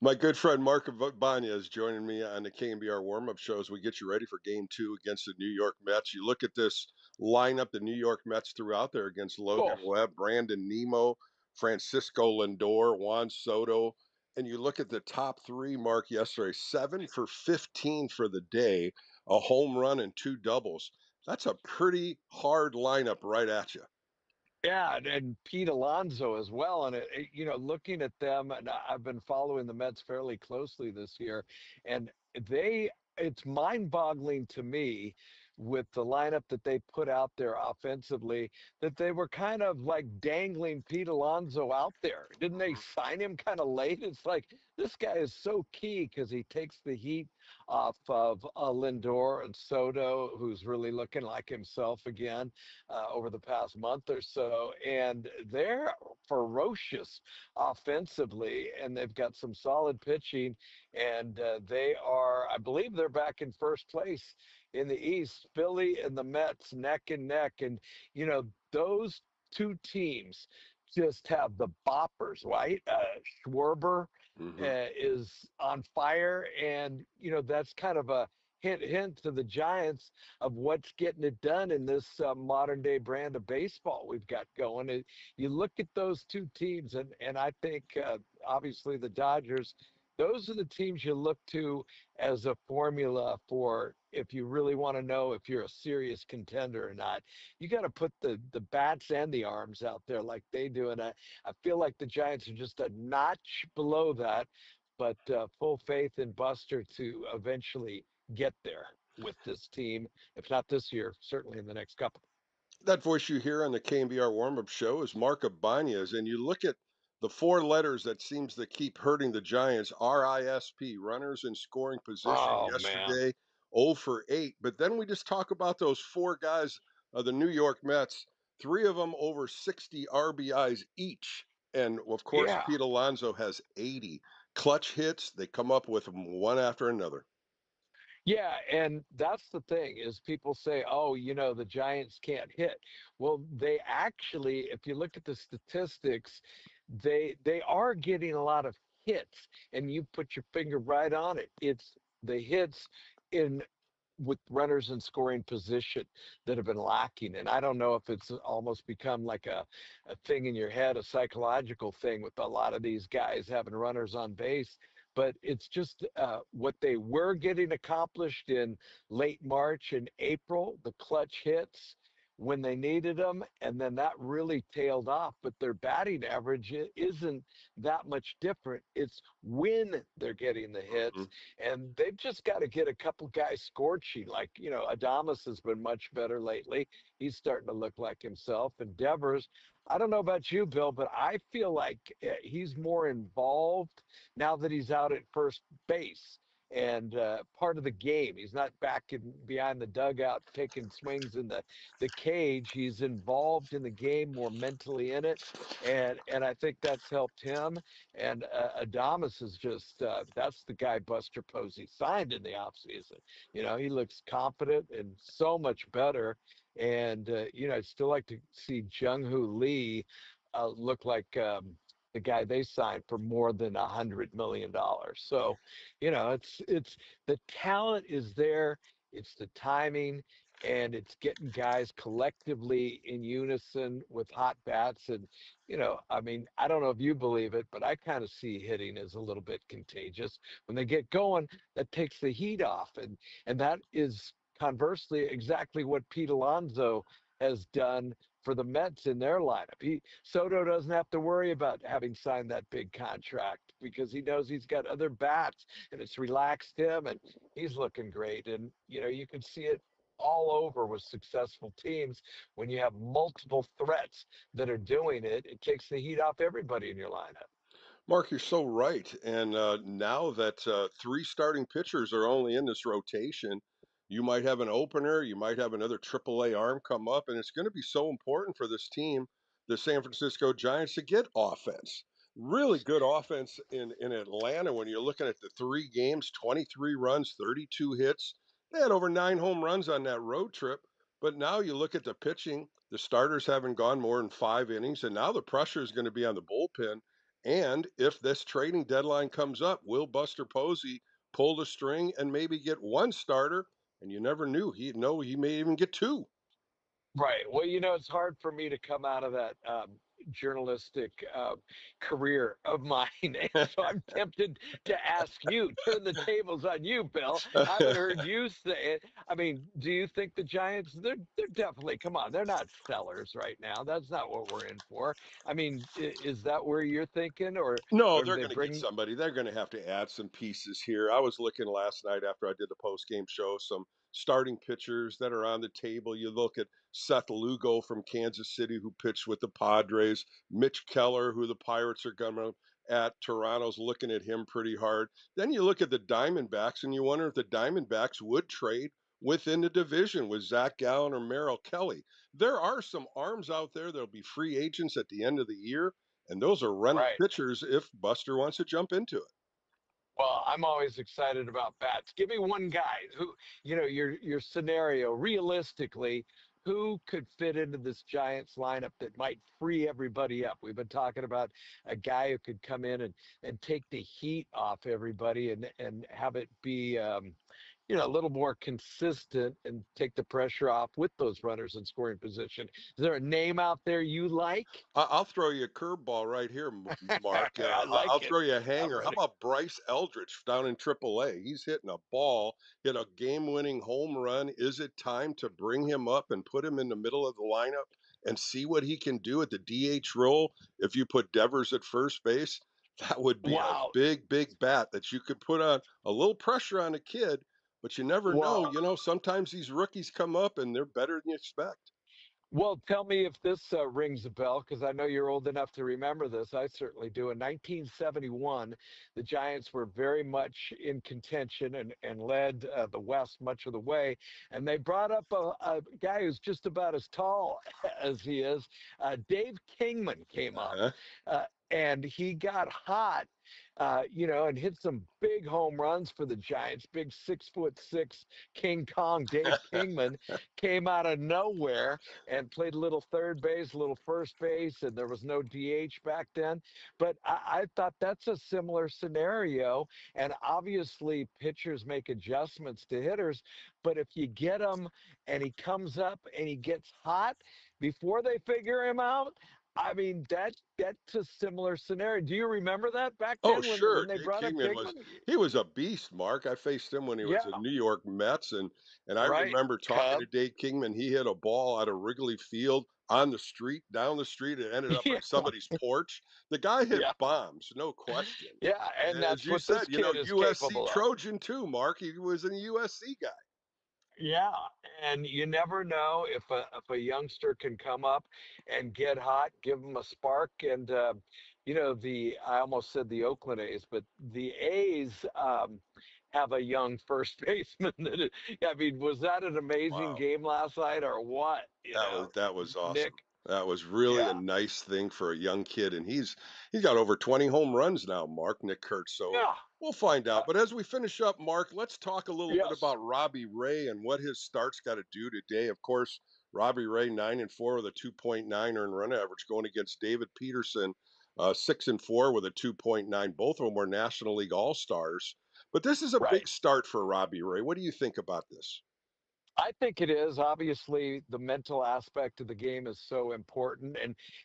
Speaker 2: My good friend Mark Banya is joining me on the KNBR warm-up show as we get you ready for Game 2 against the New York Mets. You look at this lineup the New York Mets threw out there against Logan
Speaker 7: Oh,
Speaker 2: Webb, Brandon Nemo, Francisco Lindor, Juan Soto, and you look at the top three, Mark, yesterday, 7 for 15 for the day, a home run and 2 doubles. That's a pretty hard lineup right at you.
Speaker 7: yeah, and Pete Alonso as well. And looking at them, and I've been following the Mets fairly closely this year, and it's mind-boggling to me with the lineup that they put out there offensively that they were kind of like dangling Pete Alonso out there. Didn't they sign him kind of late? It's like this guy is so key because he takes the heat off of Lindor and Soto, who's really looking like himself again over the past month or so, and they're ferocious offensively, and they've got some solid pitching, and I believe they're back in first place in the East. Philly and the Mets neck and neck, and those two teams just have the boppers, right? Schwarber
Speaker 2: Mm-hmm.
Speaker 7: is on fire, and that's kind of a hint to the Giants of what's getting it done in this modern day brand of baseball we've got going. You look at those two teams, and I think obviously the Dodgers. Those are the teams you look to as a formula for if you really want to know if you're a serious contender or not. You got to put the bats and the arms out there like they do, and I feel like the Giants are just a notch below that, but full faith in Buster to eventually get there with this team, if not this year, certainly in the next couple.
Speaker 2: That voice you hear on the KNBR warm-up show is Mark Ibanez, and you look at the four letters that seems to keep hurting the Giants, RISP, runners in scoring position
Speaker 7: Oh man.
Speaker 2: yesterday, 0 for 8. But then we just talk about those four guys of the New York Mets, three of them over 60 RBIs each. And of course,
Speaker 7: Yeah.
Speaker 2: Pete Alonso has 80 clutch hits. They come up with them one after another.
Speaker 7: Yeah, and that's the thing is people say, "Oh, the Giants can't hit." Well, they actually, if you look at the statistics, they are getting a lot of hits, and you put your finger right on it. It's the hits in with runners in scoring position that have been lacking. And I don't know if it's almost become like a thing in your head, a psychological thing with a lot of these guys having runners on base. But it's just what they were getting accomplished in late March and April, the clutch hits when they needed them. And then that really tailed off. But their batting average isn't that much different. It's when they're getting the hits, and they've just got to get a couple guys scorching. Like Adamas has been much better lately. He's starting to look like himself. And Devers, I don't know about you, Bill, but I feel like he's more involved now that he's out at first base and part of the game. He's not back behind the dugout taking swings in the cage. He's involved in the game, more mentally in it, and I think that's helped him. And Adamas is just that's the guy Buster Posey signed in the offseason. He looks confident and so much better. And I'd still like to see Jung Hoo Lee look like the guy they signed for more than $100 million. So, it's the talent is there. It's the timing, and it's getting guys collectively in unison with hot bats. And I mean, I don't know if you believe it, but I kind of see hitting as a little bit contagious. When they get going, that takes the heat off, and that is conversely exactly what Pete Alonso has done for the Mets in their lineup. Soto doesn't have to worry about having signed that big contract because he knows he's got other bats, and it's relaxed him, and he's looking great. And you can see it all over with successful teams when you have multiple threats that are doing it. It takes the heat off everybody in your lineup.
Speaker 2: Mark, you're so right. And now that three starting pitchers are only in this rotation, you might have an opener, you might have another AAA arm come up, and it's going to be so important for this team, the San Francisco Giants, to get offense. Really good offense in Atlanta when you're looking at the 3 games, 23 runs, 32 hits. They had over 9 home runs on that road trip.
Speaker 4: But now you look at the pitching, the starters haven't gone more than 5 innings, and now the pressure is going to be on the bullpen. And if this trading deadline comes up, will Buster Posey pull the string and maybe get one starter? And you never knew. He may even get two.
Speaker 7: Right. Well, it's hard for me to come out of that journalistic career of mine. And so I'm tempted to ask you, turn the tables on you, Bill. I haven't heard you say it. I mean, do you think the Giants, they're definitely, come on, they're not sellers right now. That's not what we're in for. I mean, is that where you're thinking,
Speaker 4: No,
Speaker 7: or do
Speaker 4: they're
Speaker 7: they
Speaker 4: going to get
Speaker 7: bring,
Speaker 4: somebody. They're going to have to add some pieces here. I was looking last night after I did the post game show, some starting pitchers that are on the table. You look at Seth Lugo from Kansas City, who pitched with the Padres, Mitch Keller, who the Pirates are going to at Toronto's looking at him pretty hard. Then you look at the Diamondbacks, and you wonder if the Diamondbacks would trade within the division with Zach Gallen or Merrill Kelly. There are some arms out there that'll be free agents at the end of the year, and those are rental
Speaker 7: right?
Speaker 4: pitchers if Buster wants to jump into it.
Speaker 7: Well, I'm always excited about bats. Give me one guy who, your scenario realistically, who could fit into this Giants lineup that might free everybody up. We've been talking about a guy who could come in and take the heat off everybody and have it be a little more consistent and take the pressure off with those runners in scoring position. Is there a name out there you like?
Speaker 4: I'll throw you a curveball right here, Mark.
Speaker 7: I
Speaker 4: I'll
Speaker 7: like it.
Speaker 4: throw you a
Speaker 7: I'm
Speaker 4: hanger. How
Speaker 7: ready.
Speaker 4: about Bryce Eldridge down in AAA? He's hitting a ball, hit a game-winning home run. Is it time to bring him up and put him in the middle of the lineup and see what he can do at the DH role? If you put Devers at first base, that would be a
Speaker 7: Wow.
Speaker 4: big, big bat that you could put on a little pressure on a kid. But you never know.
Speaker 7: Well,
Speaker 4: Sometimes these rookies come up and they're better than you expect.
Speaker 7: Well, tell me if this rings a bell, because I know you're old enough to remember this. I certainly do. In 1971, the Giants were very much in contention and led the West much of the way. And they brought up a guy who's just about as tall as he is. Dave Kingman came up,
Speaker 4: Uh-huh.
Speaker 7: and he got hot. And hit some big home runs for the Giants. Big 6'6" King Kong Dave Kingman came out of nowhere and played a little third base, a little first base, and there was no DH back then. But I thought that's a similar scenario. And obviously, pitchers make adjustments to hitters. But if you get him and he comes up and he gets hot before they figure him out, I mean that's a similar scenario. Do you remember that back
Speaker 4: Oh,
Speaker 7: then
Speaker 4: sure.
Speaker 7: when they
Speaker 4: Jake
Speaker 7: brought up
Speaker 4: Kingman was
Speaker 7: Kingman?
Speaker 4: he was a beast, Mark. I faced him when he was
Speaker 7: Yeah,
Speaker 4: in New York Mets, and I
Speaker 7: right.
Speaker 4: remember talking to
Speaker 7: Cub.
Speaker 4: Dave Kingman. He hit a ball out of Wrigley Field on the street, down the street. It ended up
Speaker 7: Yeah,
Speaker 4: on somebody's porch. The guy hit
Speaker 7: yeah,
Speaker 4: bombs, no question.
Speaker 7: yeah. And
Speaker 4: And as
Speaker 7: that's
Speaker 4: you
Speaker 7: what this
Speaker 4: said,
Speaker 7: kid is
Speaker 4: USC
Speaker 7: capable of.
Speaker 4: Trojan too, Mark. He was a USC guy.
Speaker 7: Yeah, and you never know if a youngster can come up and get hot, give them a spark, and the I almost said the Oakland A's, but the A's have a young first baseman. I mean, was that an amazing
Speaker 4: Wow.
Speaker 7: game last night, or what?
Speaker 4: That was awesome.
Speaker 7: Nick.
Speaker 4: That was really a
Speaker 7: Yeah,
Speaker 4: nice thing for a young kid, and he's got over 20 home runs now, Mark Nick Kurtz. So
Speaker 7: yeah,
Speaker 4: we'll find
Speaker 7: uh,
Speaker 4: out. But as we finish up, Mark, let's talk a little bit
Speaker 7: yes,
Speaker 4: about Robbie Ray and what his start's got to do today. Of course, Robbie Ray 9-4 with a 2.9 earned run average, going against David Peterson 6-4 with a 2.9. Both of them were National League All Stars. But this is a
Speaker 7: right.
Speaker 4: big start for Robbie Ray. What do you think about this?
Speaker 7: I think it is. Obviously, the mental aspect of the game is so important,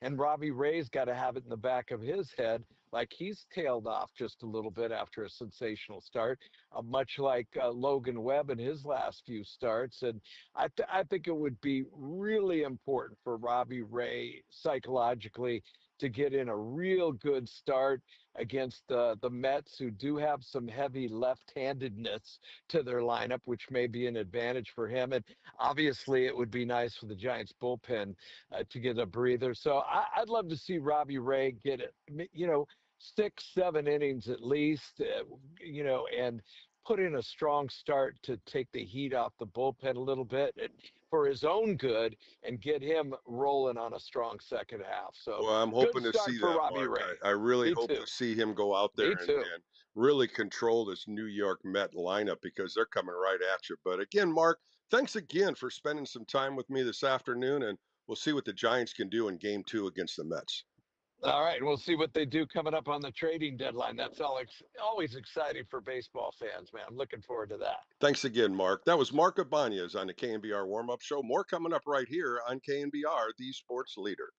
Speaker 7: and Robbie Ray's got to have it in the back of his head, like he's tailed off just a little bit after a sensational start, much like Logan Webb in his last few starts. And I think it would be really important for Robbie Ray psychologically to get in a real good start against the Mets, who do have some heavy left-handedness to their lineup, which may be an advantage for him. And obviously, it would be nice for the Giants bullpen to get a breather. So I'd love to see Robbie Ray get it, 6, 7 innings at least, and put in a strong start to take the heat off the bullpen a little bit for his own good and get him rolling on a strong second half. So
Speaker 4: Well, I'm
Speaker 7: good
Speaker 4: hoping to
Speaker 7: start
Speaker 4: see
Speaker 7: for
Speaker 4: that,
Speaker 7: Robbie
Speaker 4: Mark.
Speaker 7: Ray.
Speaker 4: I really
Speaker 7: Me
Speaker 4: hope
Speaker 7: too.
Speaker 4: to see him go out
Speaker 7: Me
Speaker 4: there
Speaker 7: too.
Speaker 4: and really control this New York Met lineup because they're coming right at you. But again, Mark,
Speaker 2: Thanks again for spending some time with me this afternoon, and we'll see what the Giants can do in game 2 against the Mets.
Speaker 7: All right, we'll see what they do coming up on the trading deadline. That's always exciting for baseball fans, man. I'm looking forward to that.
Speaker 2: Thanks again, Mark. That was Mark Ibanez on the KNBR Warm-Up Show. More coming up right here on KNBR, the sports leader.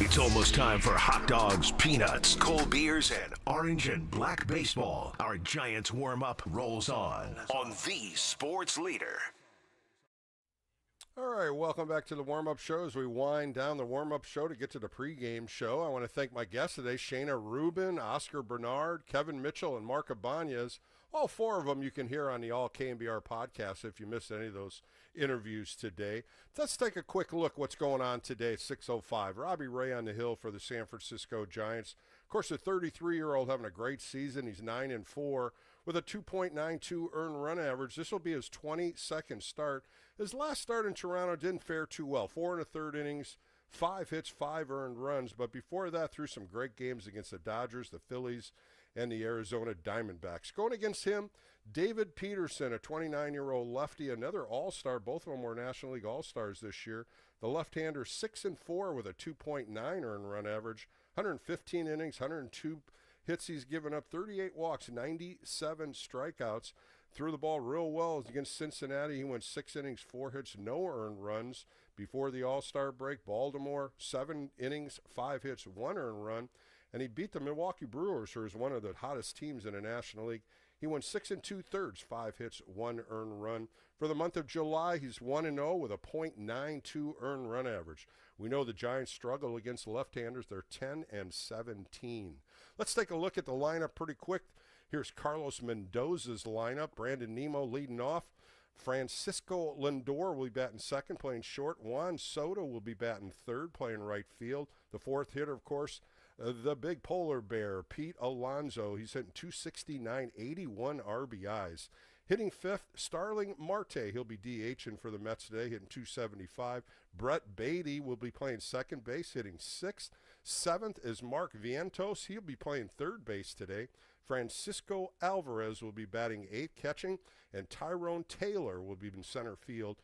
Speaker 1: It's almost time for hot dogs, peanuts, cold beers, and orange and black baseball. Our Giants warm-up rolls on the sports leader.
Speaker 4: All right, welcome back to the warm-up show as we wind down the warm-up show to get to the pregame show. I want to thank my guests today, Shayna Rubin, Oscar Bernard, Kevin Mitchell, and Mark Ibanez. All four of them you can hear on the All KNBR podcast if you missed any of those interviews today. Let's take a quick look what's going on today at 6:05. Robbie Ray on the hill for the San Francisco Giants. Of course, the 33-year-old having a great season. He's 9-4 with a 2.92 earned run average. This will be his 22nd start. His last start in Toronto didn't fare too well. 4 1/3 innings, 5 hits, 5 earned runs. But before that, threw some great games against the Dodgers, the Phillies, and the Arizona Diamondbacks. Going against him, David Peterson, a 29-year-old lefty, another all-star. Both of them were National League All-Stars this year. The left-hander 6-4 with a 2.9 earned run average, 115 innings, 102 hits. He's given up 38 walks, 97 strikeouts. Threw the ball real well against Cincinnati. He went 6 innings, 4 hits, no earned runs before the All-Star break. Baltimore, 7 innings, 5 hits, 1 earned run. And he beat the Milwaukee Brewers, who is one of the hottest teams in the National League. He went 6 2/3, 5 hits, 1 earned run. For the month of July, he's 1-0 with a .92 earned run average. We know the Giants struggle against left-handers. They're 10-17. Let's take a look at the lineup pretty quick. Here's Carlos Mendoza's lineup. Brandon Nimmo leading off. Francisco Lindor will be batting second, playing short. Juan Soto will be batting third, playing right field. The fourth hitter, of course, the big polar bear, Pete Alonso. He's hitting .269, 81 RBIs. Hitting fifth, Starling Marte. He'll be DHing for the Mets today, hitting .275. Brett Beatty will be playing second base, hitting sixth. Seventh is Mark Vientos. He'll be playing third base today. Francisco Alvarez will be batting eighth, catching, and Tyrone Taylor will be in center field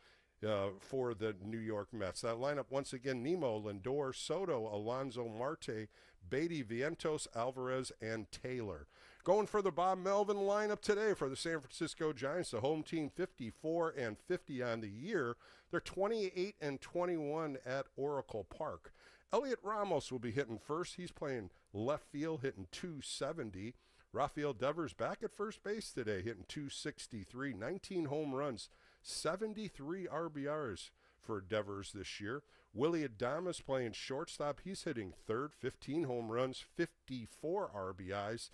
Speaker 4: for the New York Mets. That lineup, once again, Nimmo, Lindor, Soto, Alonso, Marte, Beatty, Vientos, Alvarez, and Taylor. Going for the Bob Melvin lineup today for the San Francisco Giants, the home team 54-50 on the year. They're 28-21 at Oracle Park. Elliot Ramos will be hitting first. He's playing left field, hitting .270. Rafael Devers back at first base today, hitting .263, 19 home runs, 73 RBIs for Devers this year. Willie Adames playing shortstop. He's hitting third, 15 home runs, 54 RBIs,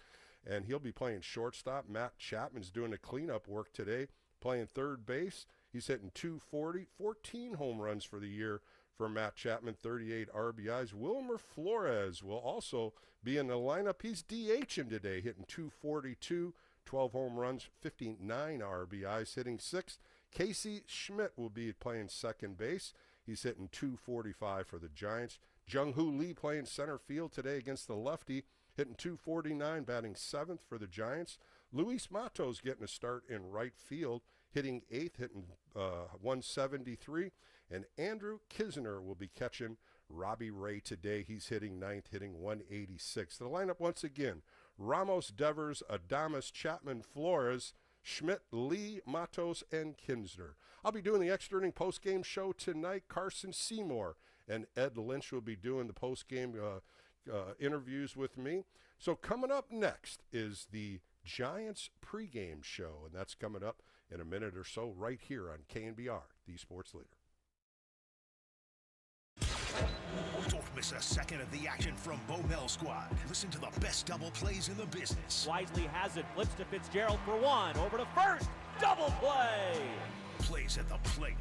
Speaker 4: and he'll be playing shortstop. Matt Chapman's doing the cleanup work today, playing third base. He's hitting .240, 14 home runs for the year for Matt Chapman, 38 RBIs. Wilmer Flores will also be in the lineup. He's DHing today, hitting .242, 12 home runs, 59 RBIs, hitting sixth. Casey Schmidt will be playing second base. He's hitting .245 for the Giants. Jung-Hoo Lee playing center field today against the lefty, hitting .249, batting seventh for the Giants. Luis Matos getting a start in right field, hitting eighth, hitting 173. And Andrew Kisner will be catching Robbie Ray today. He's hitting ninth, hitting 186. The lineup once again, Ramos, Devers, Adames, Chapman, Flores, Schmidt, Lee, Matos, and Kinsner. I'll be doing the extra inning postgame show tonight. Carson Seymour and Ed Lynch will be doing the postgame interviews with me. So coming up next is the Giants pregame show, and that's coming up in a minute or so right here on KNBR, the sports leader.
Speaker 1: Don't miss a second of the action from Bomel Squad. Listen to the best double plays in the business.
Speaker 8: Wisely has it, flips to Fitzgerald for one, over to first, double play!
Speaker 1: Plays at the plate.